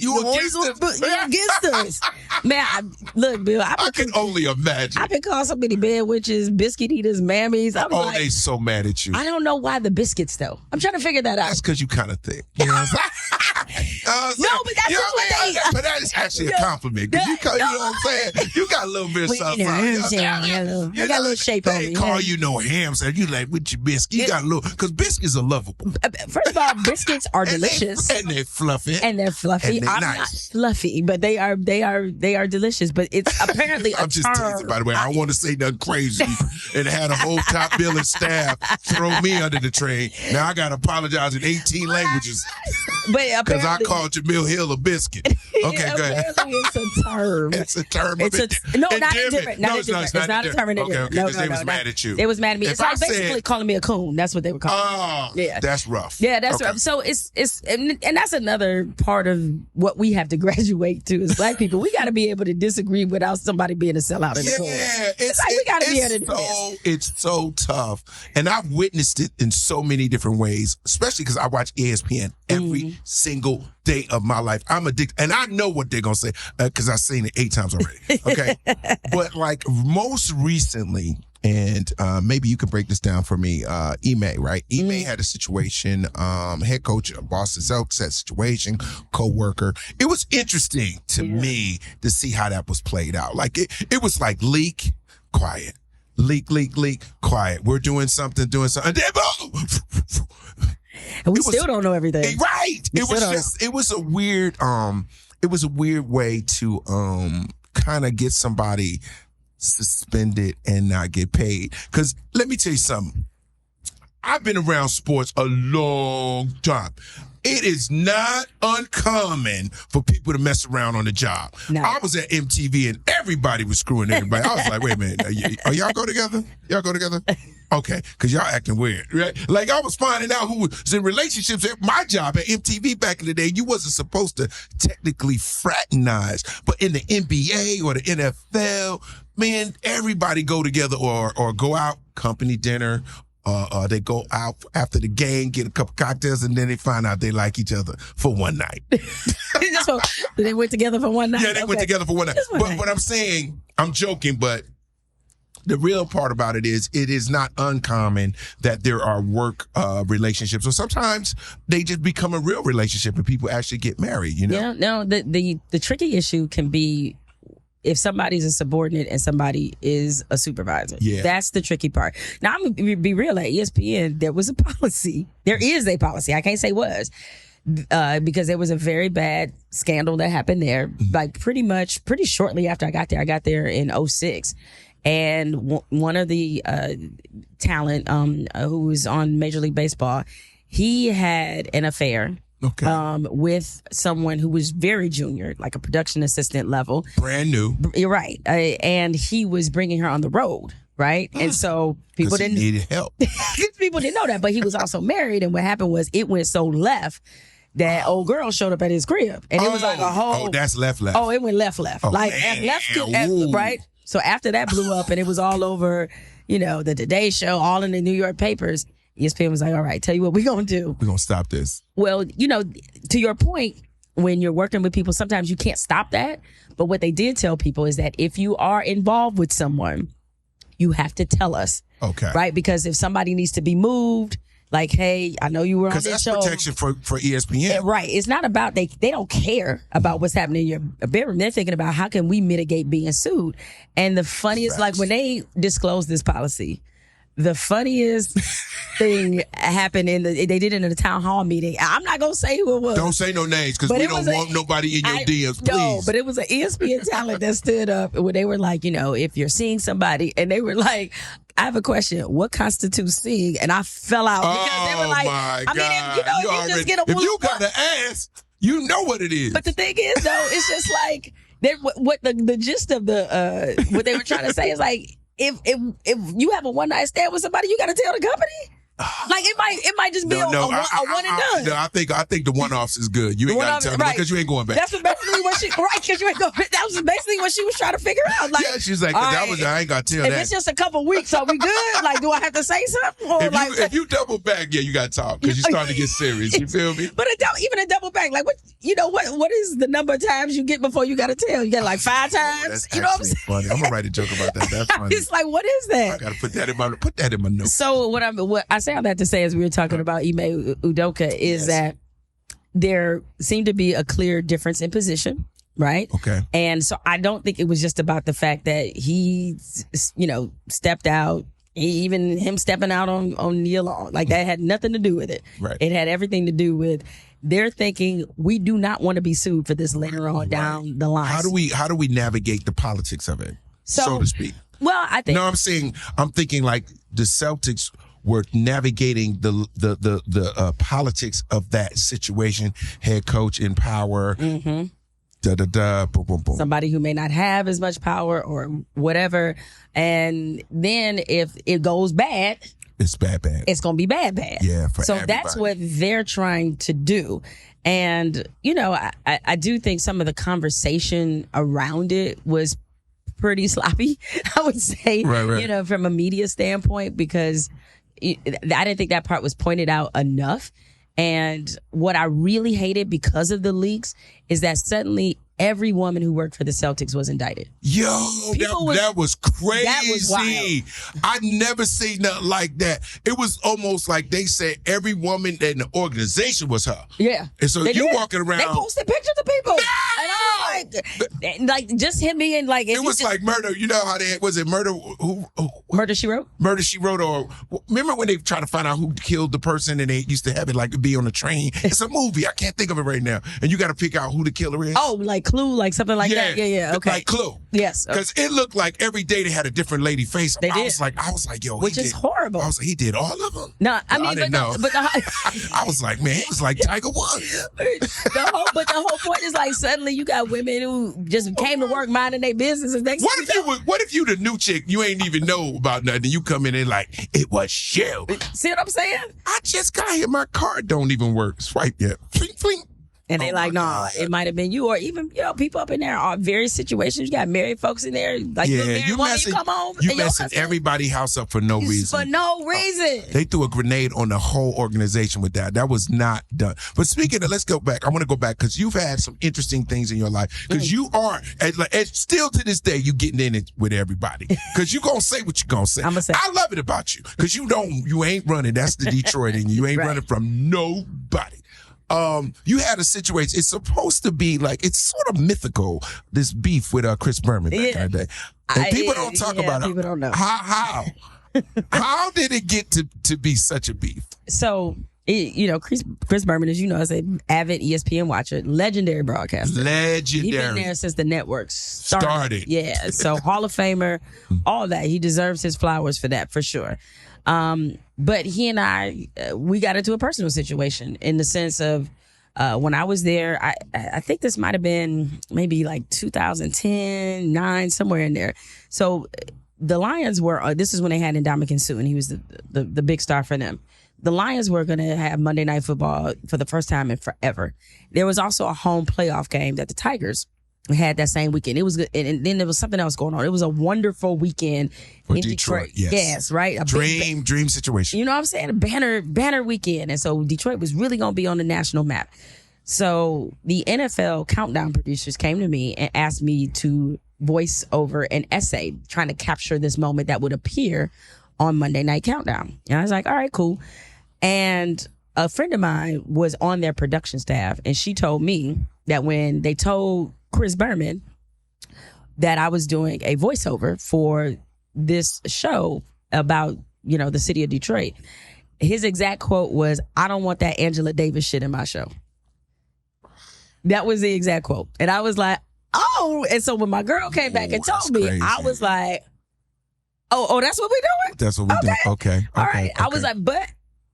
against us. Man, look, Bill. I can only imagine. I've been called so many bed witches, biscuit eaters, mammies. They so mad at you. I don't know why the biscuits, though. I'm trying to figure that out. That's because you kind of thick. You know what I'm saying? No, but that's just what they... But that is actually a compliment. Because you know what I'm saying? You got a little bit of something. You got a little shape on me. They me. call you no ham, so you like with your biscuit. You got a little, because biscuits are lovable. First of all, biscuits are delicious. And they're fluffy. And they're fluffy. And they're I'm nice. not fluffy, but they are delicious. But it's apparently a I'm just teasing, by the way. I don't want to say nothing crazy and had a whole top billing staff throw me under the train. Now I got to apologize in 18 languages. Because I called Jemele Hill a biscuit. Okay, go ahead. It's a term. It's a term. No, not different. It's not a term. Okay, no, they was mad at you. They was mad at me. It's like basically calling me a coon. That's what they were calling me. Oh, yeah. That's rough. Yeah, that's rough. So and that's another part of what we have to graduate to as black people. We got to be able to disagree without somebody being a sellout in the corner. Yeah, it's like we got to be able to do this. It's so tough. And I've witnessed it in so many different ways, especially because I watch ESPN every single day of my life. I'm addicted. And I know what they're going to say because I've seen it 8 times already. Okay. But like most recently, and maybe you can break this down for me, Ime, right? Ime had a situation, head coach of Boston Celtics, that situation, co-worker. It was interesting to me to see how that was played out. Like it was like leak, quiet. Leak, quiet. We're doing something, and then boom! And we still don't know everything. Right. It was a weird way to kind of get somebody suspended and not get paid. Because let me tell you something. I've been around sports a long time. It is not uncommon for people to mess around on the job. No. I was at MTV and everybody was screwing everybody. I was like, wait a minute. Are y'all go together? Y'all go together? Okay, because y'all acting weird, right? Like I was finding out who was in relationships at my job at MTV back in the day. You wasn't supposed to technically fraternize. But in the NBA or the NFL, man, everybody go together or go out, company dinner, they go out after the game, get a couple cocktails, and then they find out they like each other for one night. So they went together for one night? Yeah, they went together for one night. But what I'm saying, I'm joking, but the real part about it is not uncommon that there are work relationships, or sometimes they just become a real relationship and people actually get married, you know? Yeah, no, the tricky issue can be if somebody's a subordinate and somebody is a supervisor. Yeah. That's the tricky part. Now, I'm going to be real. At ESPN, there was a policy. There is a policy. I can't say was. Because there was a very bad scandal that happened there, like pretty shortly after I got there. I got there in 2006. And one of the talent who was on Major League Baseball, he had an affair. Okay. With someone who was very junior, like a production assistant level. Brand new. You're right. And he was bringing her on the road, right? And so people didn't needed help. People didn't know that, but he was also married. And what happened was it went so left that old girl showed up at his crib. And it was like a whole... Oh, that's left. Oh, it went left. Oh, like right? So after that blew up and it was all over, the Today Show, all in the New York papers, ESPN was like, all right, tell you what we're going to do. We're going to stop this. Well, to your point, when you're working with people, sometimes you can't stop that. But what they did tell people is that if you are involved with someone, you have to tell us. Okay. Right? Because if somebody needs to be moved, Like, hey, I know you were on Because this that's show. protection for ESPN. Right. It's not about they don't care about what's happening in your bedroom. They're thinking about how can we mitigate being sued. And the funniest, like when they disclosed this policy, the funniest thing happened they did it in a town hall meeting. I'm not gonna say who it was. Don't say no names because we don't want nobody in your DMs, please. No, but it was an ESPN talent that stood up where they were like, if you're seeing somebody, and they were like, I have a question. What constitutes seeing? And I fell out because they were like, my God. if you just get a if you got an ass, you know what it is. But the thing is, though, it's just like what the gist of the what they were trying to say is like, if you have a one night stand with somebody, you got to tell the company. Like it might just be a one and done. No, I think the one offs is good. You ain't got to tell them because you ain't going back. That's basically what she because you ain't going. That was basically what she was trying to figure out. Like, yeah, she's like, I ain't got to tell if that. If it's just a couple weeks, are we good? Like, do I have to say something? Or if you double back, yeah, you got to talk because you're starting to get serious. You feel me? But even a double back, like what is the number of times you get before you got to tell? You got like 5 times. That's you know what I'm saying? Funny. I'm gonna write a joke about that. That's funny. It's like, what is that? I gotta put that in my notes. So what I say all that to say is we were talking about Ime Udoka is that there seemed to be a clear difference in position, right? Okay. And so I don't think it was just about the fact that he, stepped out. Even him stepping out on Neil Long, like that had nothing to do with it. Right. It had everything to do with they're thinking we do not want to be sued for this later on down the line. How do we navigate the politics of it, so to speak? Well, I think. No, I'm thinking like the Celtics were navigating the politics of that situation. Head coach in power. Mm-hmm. Boom, boom, boom. Somebody who may not have as much power or whatever. And then if it goes bad, it's bad. It's going to be bad. Yeah, for everybody. That's what they're trying to do. And, I do think some of the conversation around it was pretty sloppy, I would say, right. From a media standpoint, because I didn't think that part was pointed out enough. And what I really hated because of the leaks is that suddenly every woman who worked for the Celtics was indicted. Yo, that was crazy. That was wild. I've never seen nothing like that. It was almost like they said every woman in the organization was her. Yeah. And so you walking around. They posted pictures of people. No! And I'm like just him being like. It was like Murder. You know how was it Murder? Murder, She Wrote? Murder, She Wrote. Or remember when they tried to find out who killed the person and they used to have it like be on a train? It's a movie. I can't think of it right now. And you got to pick out who the killer is. Oh, like Clue, like something like that. Yeah. Okay. Like Clue. Yes. Because it looked like every day they had a different lady face. They did. I was like, yo, which is horrible. I was like, he did all of them. No, I mean, I didn't know. I was like, man, it was like Tiger Woods. But the whole point is like suddenly you got women who just came to work minding their business. And what if you the new chick, you ain't even know about nothing, you come in and like, it was you. See what I'm saying? I just got here, my card don't even work. Swipe yet. Fling, fling. And they it might have been you, or even people up in there are various situations. You got married folks in there, like you come home, you messing everybody's house up for no reason. For no reason. They threw a grenade on the whole organization with that. That was not done. But speaking of, let's go back. I want to go back because you've had some interesting things in your life. Because you are, and still to this day, you getting in it with everybody. Because you gonna say what you gonna say. I'm gonna say. I love it about you because you ain't running. That's the Detroit in you. You ain't running from nobody. You had a situation. It's supposed to be like, it's sort of mythical, this beef with Chris Berman back in the day. And people don't talk about it. People don't know. How did it get to be such a beef? So, Chris Berman, as you know, is an avid ESPN watcher, legendary broadcaster. He's been there since the network started. Yeah. So Hall of Famer, all that. He deserves his flowers for that, for sure. But he and I, we got into a personal situation in the sense of when I was there, I think this might have been maybe like 2010, 9, somewhere in there. So the Lions were, this is when they had Ndamukong Suh, and he was the big star for them. The Lions were going to have Monday Night Football for the first time in forever. There was also a home playoff game that the Tigers had that same weekend. It was good. And then there was something else going on. It was a wonderful weekend in Detroit. Yes, right? Dream situation. You know what I'm saying? A banner weekend. And so Detroit was really going to be on the national map. So the NFL countdown producers came to me and asked me to voice over an essay trying to capture this moment that would appear on Monday Night Countdown. And I was like, all right, cool. And a friend of mine was on their production staff, and she told me that when they told Chris Berman that I was doing a voiceover for this show about, the city of Detroit, his exact quote was, "I don't want that Angela Davis shit in my show." That was the exact quote. And I was like, oh. And so when my girl came back and told me, crazy. I was like, oh, that's what we doing? That's what we doing. Okay. All right. I was like, but,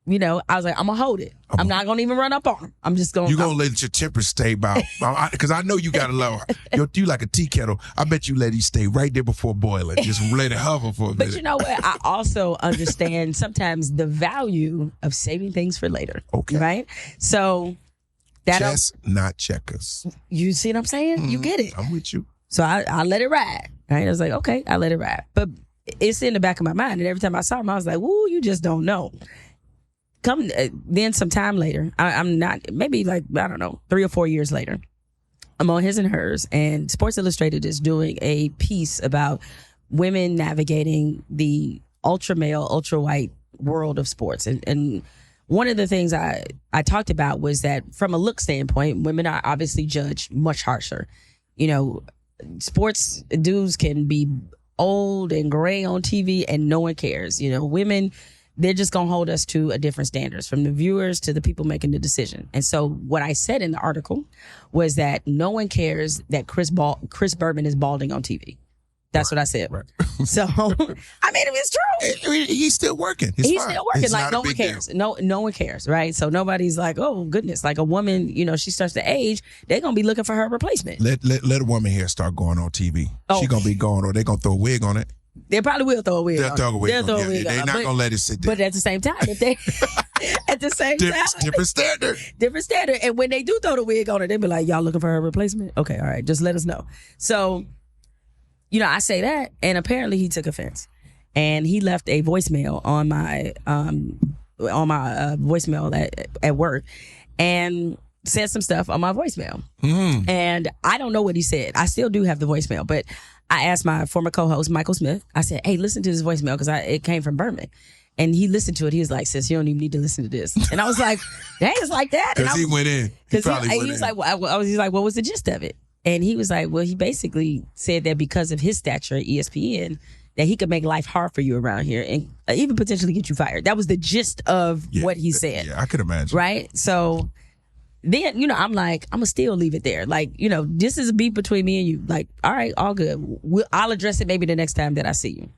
I was like, I'm going to hold it. I'm not going to even run up on him. I'm just going to. You're going to let your temper stay about, because I know you got a low. You like a tea kettle. I bet you let it stay right there before boiling. Just let it hover for a minute. But you know what? I also understand sometimes the value of saving things for later. Okay. Right? So. Chess, not checkers. You see what I'm saying? You get it. I'm with you. So I let it ride. Right? I was like, okay, I let it ride. But it's in the back of my mind. And every time I saw him, I was like, woo, you just don't know. Then some time later, I'm not, maybe 3 or 4 years later, I'm on His and Hers, and Sports Illustrated is doing a piece about women navigating the ultra male, ultra white world of sports. And one of the things I talked about was that from a look standpoint, women are obviously judged much harsher. Sports dudes can be old and gray on TV and no one cares. Women, they're just going to hold us to a different standards, from the viewers to the people making the decision. And so what I said in the article was that no one cares that Chris Berman is balding on TV. That's what I said. Right. So, it's true. He's still working. He's still working. Like, no one cares. No one cares, right? So nobody's like, oh, goodness. Like a woman, she starts to age, they're going to be looking for her replacement. Let a woman hair start going on TV. Oh. She's going to be going, or they're going to throw a wig on it. They probably will throw a wig on it. They'll throw a wig on it. They're not going to let it sit there. But at the same time, different standard. Different standard. And when they do throw the wig on it, they'll be like, y'all looking for her replacement? Okay, all right. Just let us know. So, I say that, and apparently he took offense, and he left a voicemail on my voicemail at work, and said some stuff on my voicemail. And I don't know what he said. I still do have the voicemail, but I asked my former co-host Michael Smith. I said, "Hey, listen to this voicemail because it came from Berman." And he listened to it. He was like, "Sis, you don't even need to listen to this." And I was like, "Dang, it's like that." Because he went in. He's like, "What was the gist of it?" And he was like, well, he basically said that because of his stature at ESPN, that he could make life hard for you around here and even potentially get you fired. That was the gist of what he said. Yeah, I could imagine. Right? So then, I'm like, I'm going to still leave it there. Like, this is a beef between me and you. Like, all right, all good. I'll address it maybe the next time that I see you.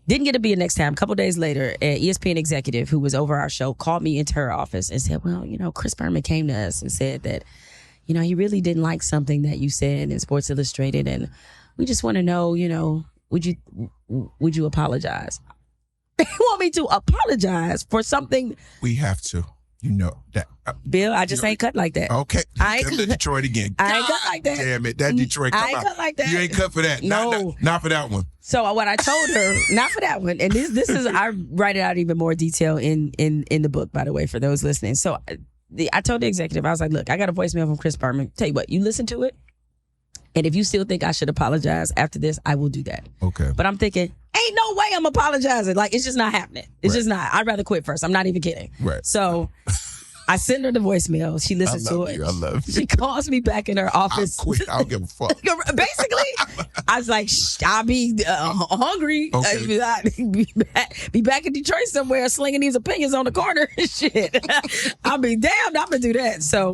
Didn't get to be a next time. A couple days later, an ESPN executive who was over our show called me into her office and said, well, Chris Berman came to us and said that, he really didn't like something that you said in Sports Illustrated, and we just want to know, would you apologize? They want me to apologize for something. We have to, that. Bill, I just ain't cut like that. Okay, I ain't cut Detroit again. I ain't cut like that. Damn it, that Detroit. I ain't cut like that. You ain't cut for that. No, not for that one. So what I told her, not for that one, and this is I write it out even more detail in the book, by the way, for those listening. So. I told the executive, I was like, look, I got a voicemail from Chris Berman. Tell you what, you listen to it, and if you still think I should apologize after this, I will do that. Okay. But I'm thinking, ain't no way I'm apologizing. Like, it's just not happening. It's just not. I'd rather quit first. I'm not even kidding. Right. So I send her the voicemail. She listens to it. I love you. She calls me back in her office. I quit. I don't give a fuck. Basically, I was like, I'll be hungry. Okay. Be back in Detroit somewhere slinging these opinions on the corner and shit. I'll be damned. I'm going to do that. So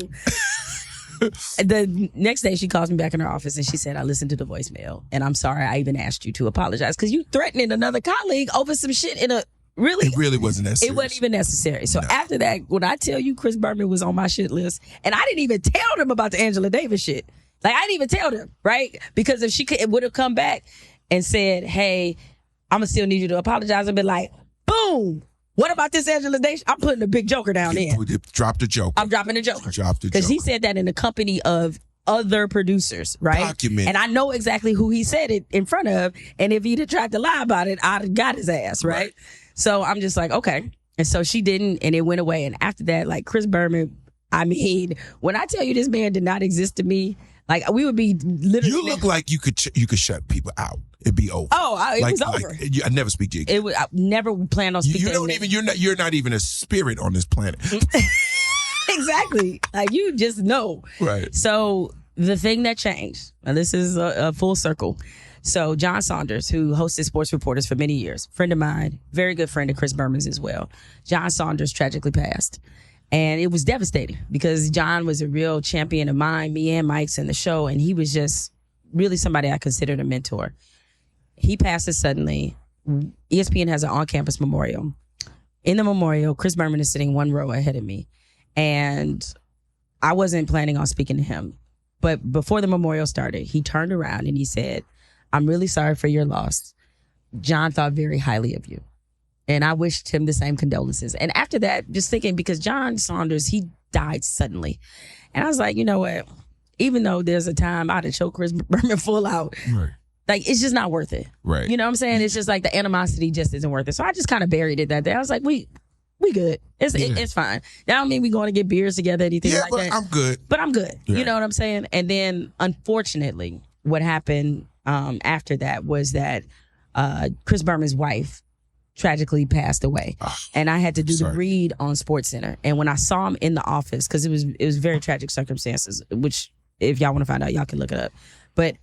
the next day she calls me back in her office and she said, I listened to the voicemail and I'm sorry I even asked you to apologize because you threatening another colleague over some shit it really wasn't necessary. It wasn't even necessary. So after that, when I tell you Chris Berman was on my shit list, and I didn't even tell them about the Angela Davis shit. Like, I didn't even tell them, right? Because if it would have come back and said, hey, I'm going to still need you to apologize, I'd be like, boom. What about this Angela Davis? I'm putting a big joker down there. Drop the joker. I'm dropping the joker. Because he said that in the company of other producers, right? Document. And I know exactly who he said it in front of. And if he'd have tried to lie about it, I'd have got his ass, right? So I'm just like, okay. And so she didn't, and it went away. And after that, like Chris Berman, I mean, when I tell you this man did not exist to me, like we would be literally. You look like you could shut people out. it'd be over. Oh, it was over. I never speak to you again. I never planned on speaking. You're not even a spirit on this planet. Exactly. Like, you just know. Right. So the thing that changed, and this is a full circle. So John Saunders, who hosted Sports Reporters for many years, friend of mine, very good friend of Chris Berman's as well. John Saunders tragically passed. And it was devastating because John was a real champion of mine, me and Mike's in the show. And he was just really somebody I considered a mentor. He passes suddenly. ESPN has an on-campus memorial. In the memorial, Chris Berman is sitting one row ahead of me. And I wasn't planning on speaking to him. But before the memorial started, he turned around and he said, "I'm really sorry for your loss. John thought very highly of you." And I wished him the same condolences. And after that, just thinking, because John Saunders, he died suddenly. And I was like, you know what? Even though there's a time I'd have choked Chris Berman full out, Right. like, it's just not worth it. Right. You know what I'm saying? It's just like the animosity just isn't worth it. So I just kind of buried it that day. I was like, we good. It's fine. That don't mean we going to get beers together, anything like that. I'm good. But I'm good. Yeah. You know what I'm saying? And then, unfortunately, what happened after that was that Chris Berman's wife tragically passed away. And I had to do the read on SportsCenter. And when I saw him in the office, because it was very tragic circumstances, which if y'all want to find out, y'all can look it up. But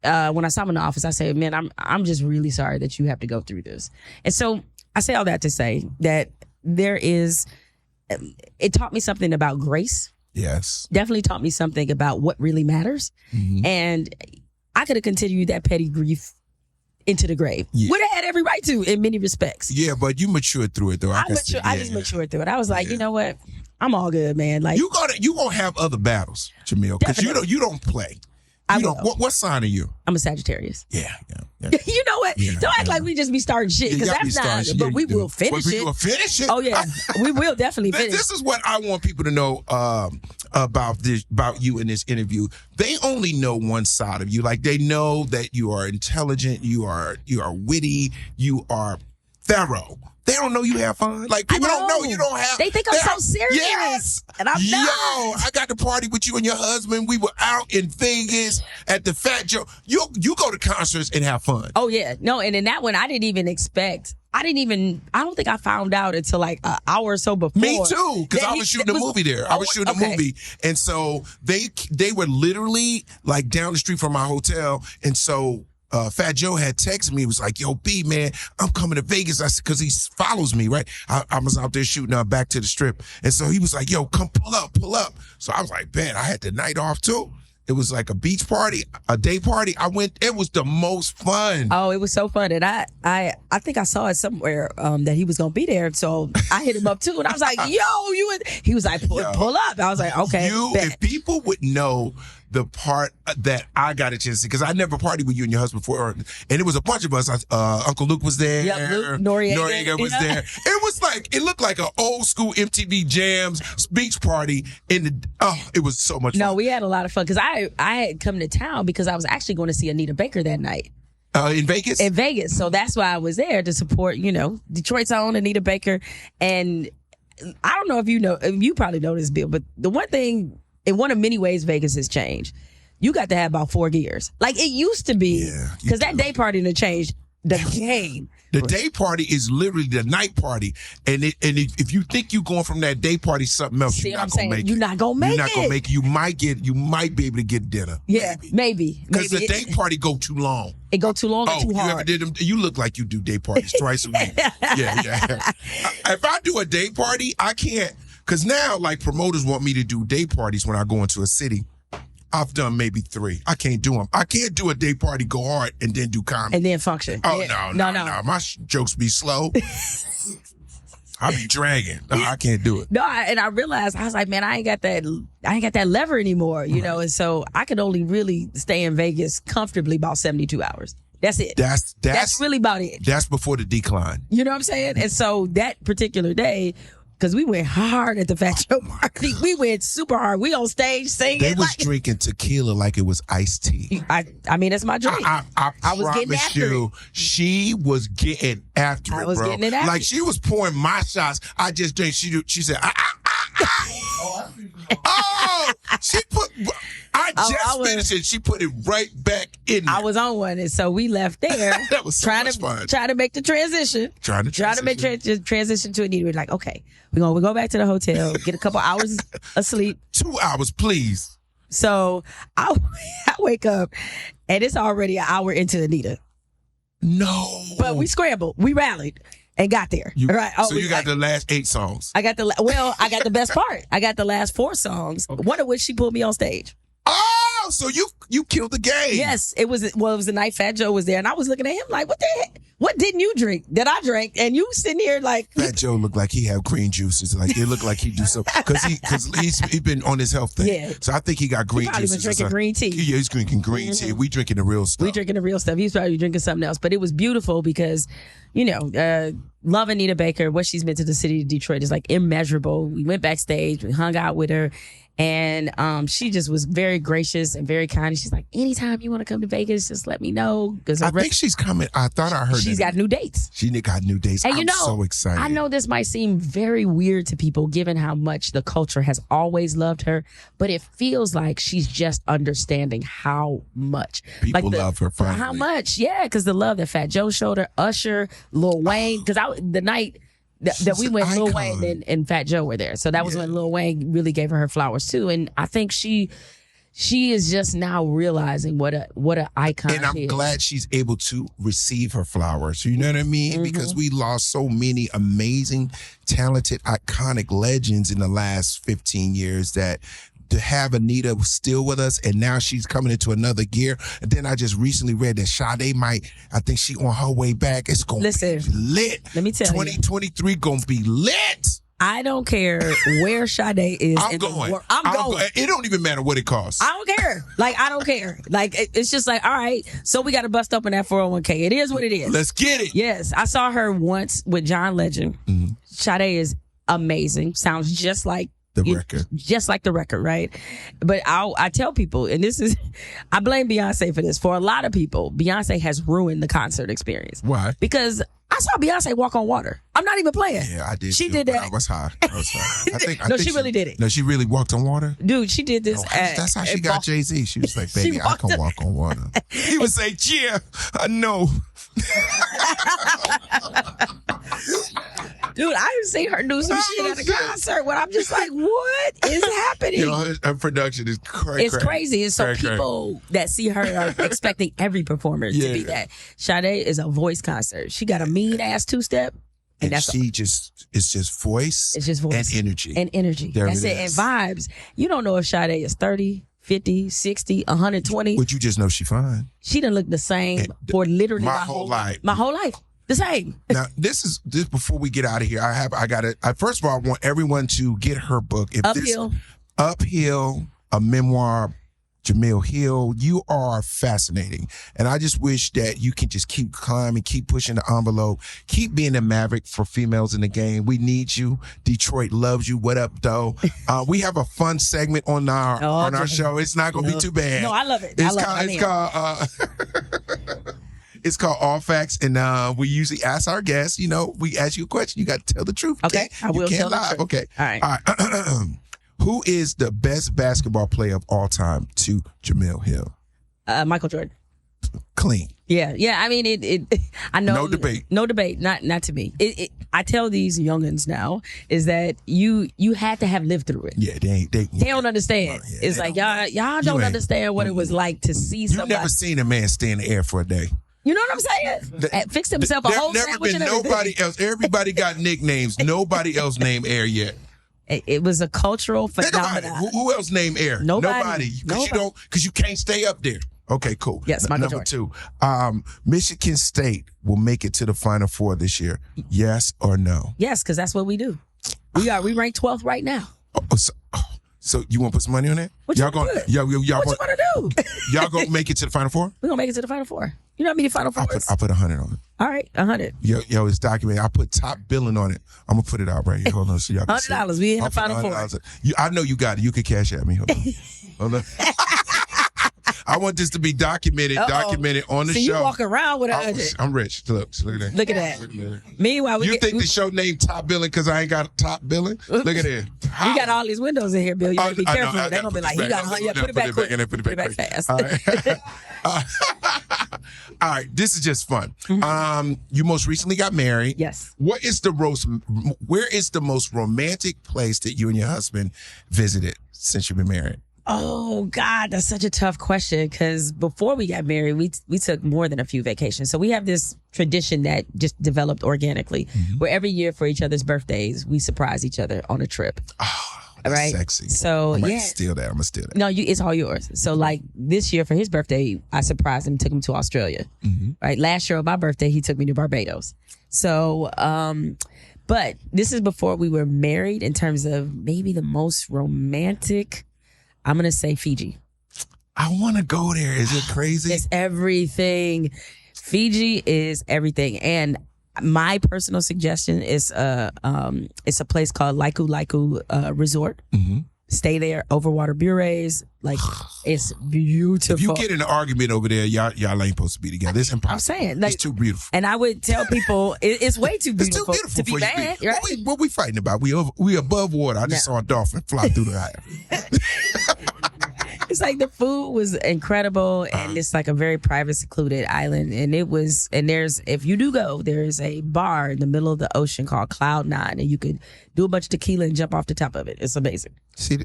when I saw him in the office, I said, man, I'm just really sorry that you have to go through this. And so I say all that to say that it taught me something about grace. Yes. Definitely taught me something about what really matters. Mm-hmm. And I could have continued that petty grief into the grave. Yeah. Would have had every right to, in many respects. Yeah, but you matured through it, though. I just matured through it. I was like, you know what? I'm all good, man. Like, you gonna have other battles, Jemele, because you don't play. What sign are you? I'm a Sagittarius. Yeah. You know what? Don't act like we just be starting shit, because that's not. But we will finish it. We will finish it. Oh yeah, we will definitely finish. This is what I want people to know about you in this interview. They only know one side of you. Like, they know that you are intelligent, you are witty, you are thorough. They don't know you have fun. Like, people don't know you don't have. They think I'm so serious. Yes. And I'm not. Yo, I got to party with you and your husband. We were out in Vegas at the Fat Joe. You go to concerts and have fun. Oh, yeah. No, and in that one, I didn't even expect. I don't think I found out until like an hour or so before. Me too, because I was shooting a movie there. I was shooting a movie. And so they were literally like down the street from my hotel. And so Fat Joe had texted me. He was like, "Yo, B, man, I'm coming to Vegas." I said, because he follows me, right? I was out there shooting Back to the Strip. And so he was like, "Yo, come pull up." So I was like, man, I had the night off too. It was like a beach party, a day party. I went, it was the most fun. Oh, it was so fun. And I think I saw it somewhere that he was going to be there. So I hit him up too. And I was like, yo, he was like, pull up. I was like, okay. If people would know the part that I got a chance to see, because I never partied with you and your husband before, and it was a bunch of us. Uncle Luke was there. Yep, Luke Noriega was there. It was like, it looked like an old school MTV Jams beach party. It was so much fun. No, we had a lot of fun, because I had come to town because I was actually going to see Anita Baker that night. In Vegas? In Vegas. So that's why I was there, to support, Detroit's own Anita Baker. And I don't know if you probably know this, Bill, but the one thing, in one of many ways Vegas has changed, you got to have about 4 gears. Like it used to be, because that day party done changed the game. The day party is literally the night party, and if you think you're going from that day party to something else, you're not gonna make it. You're not gonna make it. You might be able to get dinner. Yeah, maybe. Because the day party go too long. It go too long or too hard. You ever did them? You look like you do day parties twice a week. Yeah. If I do a day party, I can't. Because now, like, promoters want me to do day parties when I go into a city. I've done maybe 3. I can't do them. I can't do a day party, go hard, and then do comedy. And then function. Oh, yeah. No. My jokes be slow. I be dragging. No, I can't do it. No, and I realized, I was like, man, I ain't got that lever anymore, and so I could only really stay in Vegas comfortably about 72 hours. That's it. That's really about it. That's before the decline. You know what I'm saying? And so that particular day, because we went hard at the Fat Joe party. We went super hard. We on stage singing. They was drinking tequila like it was iced tea. I mean, that's my drink. I was getting after you, she was getting after it, bro. I was getting it after. Like, she was pouring my shots. I just drank. She said, Oh, she put... I finished it. She put it right back in there. I was on one, and so we left there. That was so much fun. Trying to make the transition. Trying to make transition to Anita. We're like, okay, we go back to the hotel, get a couple hours of sleep. 2 hours, please. So I wake up, and it's already an hour into Anita. No. But we scrambled. We rallied and got there. Right. So you got the last 8 songs. I got the best part. I got the last 4 songs, one of which she pulled me on stage. Oh, so you killed the game. Yes, it was the night Fat Joe was there, and I was looking at him like, what the heck? What didn't you drink that I drank? And you sitting here like Fat Joe looked like he had green juices. Like it looked like he do something because he's been on his health thing. Yeah. So I think he got green juices. He's probably been drinking green tea. Yeah, he's drinking green tea. We drinking the real stuff. We drinking the real stuff. He's probably drinking something else. But it was beautiful because, love Anita Baker. What she's meant to the city of Detroit is like immeasurable. We went backstage. We hung out with her. And she just was very gracious and very kind. And she's like, anytime you want to come to Vegas, just let me know. I think she's coming. I thought I heard she's got new dates. She got new dates. And I'm so excited. I know this might seem very weird to people given how much the culture has always loved her, but it feels like she's just understanding how much. People love her finally. How much? Yeah, because the love that Fat Joe showed her, Usher, Lil Wayne, because the night that we went, Lil Wayne and Fat Joe were there. So that was when Lil Wayne really gave her flowers too. And I think she is just now realizing what an icon she is. And I'm glad she's able to receive her flowers. You know what I mean? Because we lost so many amazing, talented, iconic legends in the last 15 years that to have Anita still with us, and now she's coming into another gear. And then I just recently read that Sade I think she on her way back. It's going to be lit. Let me tell 2023 going to be lit. I don't care where Sade is. I'm going. I'm going. It don't even matter what it costs. I don't care. I don't care. It's just like, all right, so we got to bust open that 401k. It is what it is. Let's get it. Yes. I saw her once with John Legend. Sade is amazing. Sounds just like the record. Just like the record, right? But I tell people, and I blame Beyonce for this. For a lot of people, Beyonce has ruined the concert experience. Why? Because I saw Beyonce walk on water. I'm not even playing. Yeah, I did. She too, did that. I was high. I think she really did it. No, she really walked on water? Dude, she did this. That's how she got Jay-Z. She was like, baby, I can walk on water. He would say, yeah, I know. Dude, I've seen her do some shit at a concert when I'm just like, what is happening? Her production is crazy. It's crazy. And so people that see her are expecting every performer to be that. Sade is a voice concert. She got a mean ass 2-step. And that's it's just voice. It's just voice. And energy. And energy. That's it. And vibes. You don't know if Sade is 30, 50, 60, 120. But you just know she fine. She done look the same for literally my whole life. My whole life. The same. Now, this before we get out of here, first of all, I want everyone to get her book. Uphill, a memoir, Jemele Hill. You are fascinating. And I just wish that you can just keep climbing, keep pushing the envelope, keep being a maverick for females in the game. We need you. Detroit loves you. What up, though? We have a fun segment on our show. It's not going to be too bad. No, I love it. It's called All Facts, and we usually ask our guests, we ask you a question. You got to tell the truth. Okay, I will tell the truth. Okay. All right. Who is the best basketball player of all time to Jemele Hill? Michael Jordan. Clean. Yeah. I mean, I know. No debate. No debate. Not to me. I tell these youngins now is that you had to have lived through it. Yeah, they don't understand. It's like y'all don't understand what it was like to see somebody. You've never seen a man stay in the air for a day. You know what I'm saying? Fixed himself a whole sandwich and everything. There's never been nobody else. Everybody got nicknames. Nobody else named Air yet. It was a cultural phenomenon. Who else named Air? Nobody. Because you can't stay up there. Okay, cool. Yes, Number 2. Michigan State will make it to the Final Four this year. Yes or no? Yes, because that's what we do. We rank 12th right now. So you want to put some money on that? What you want to do? Y'all gonna make it to the Final Four? We're gonna make it to the Final Four. You know how many Final Fours? I put 100 on it. All right, 100. Yo, it's documented. I put top billing on it. I'm gonna put it out right here. Hold on, so y'all can see. $100. We in the Final Four. I know you got it. You can cash at me. Hold on. I want this to be documented on the See, show. you walk around with a I'm rich. Look at that. Look at that. Meanwhile, You think the show named Top Billin' because I ain't got a top billing? Look at it. We got all these windows in here, Bill. You better be careful. They're They're going to be like, you got to put it back quick. Put it back fast. All right. All right. This is just fun. You most recently got married. Yes. Where is the most romantic place that you and your husband visited since you've been married? Oh God, that's such a tough question because before we got married, we took more than a few vacations. So we have this tradition that just developed organically, where every year for each other's birthdays, we surprise each other on a trip. Oh, that's right? sexy. So I'm gonna steal that. No, it's all yours. So like this year for his birthday, I surprised him, took him to Australia. Right. Last year on my birthday, he took me to Barbados. So, but this is before we were married. In terms of maybe the most romantic, I'm going to say Fiji. I want to go there. Is it crazy? It's everything. Fiji is everything. And my personal suggestion is it's a place called Laiku Resort. Stay there, overwater bureaus. Like, it's beautiful. If you get in an argument over there, y'all ain't supposed to be together. It's impossible. I'm saying. Like, it's too beautiful. And I would tell people, it's way too beautiful, to be bad. Right? What we fighting about? We above water. I just saw a dolphin fly through the air. It's like the food was incredible, and it's like a very private, secluded island. And if you do go, there's a bar in the middle of the ocean called Cloud 9, and you could do a bunch of tequila and jump off the top of it. It's amazing. See,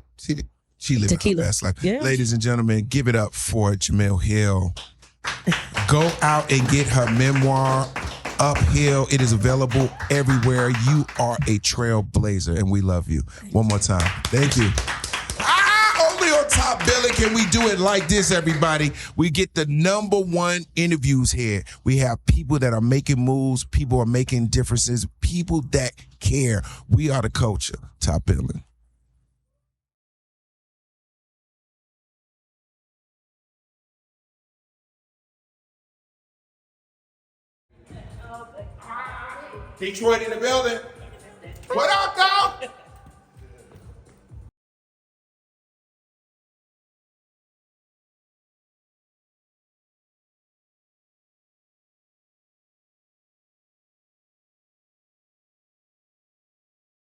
she living her best life. Yeah. Ladies and gentlemen, give it up for Jemele Hill. Go out and get her memoir, Uphill. It is available everywhere. You are a trailblazer, and we love you. One more time. Thank you. Only on Top Billin' can we do it like this, everybody. We get the #1 interviews here. We have people that are making moves, people are making differences, people that care. We are the culture. Top Billin'. Detroit in the building. What up, dog?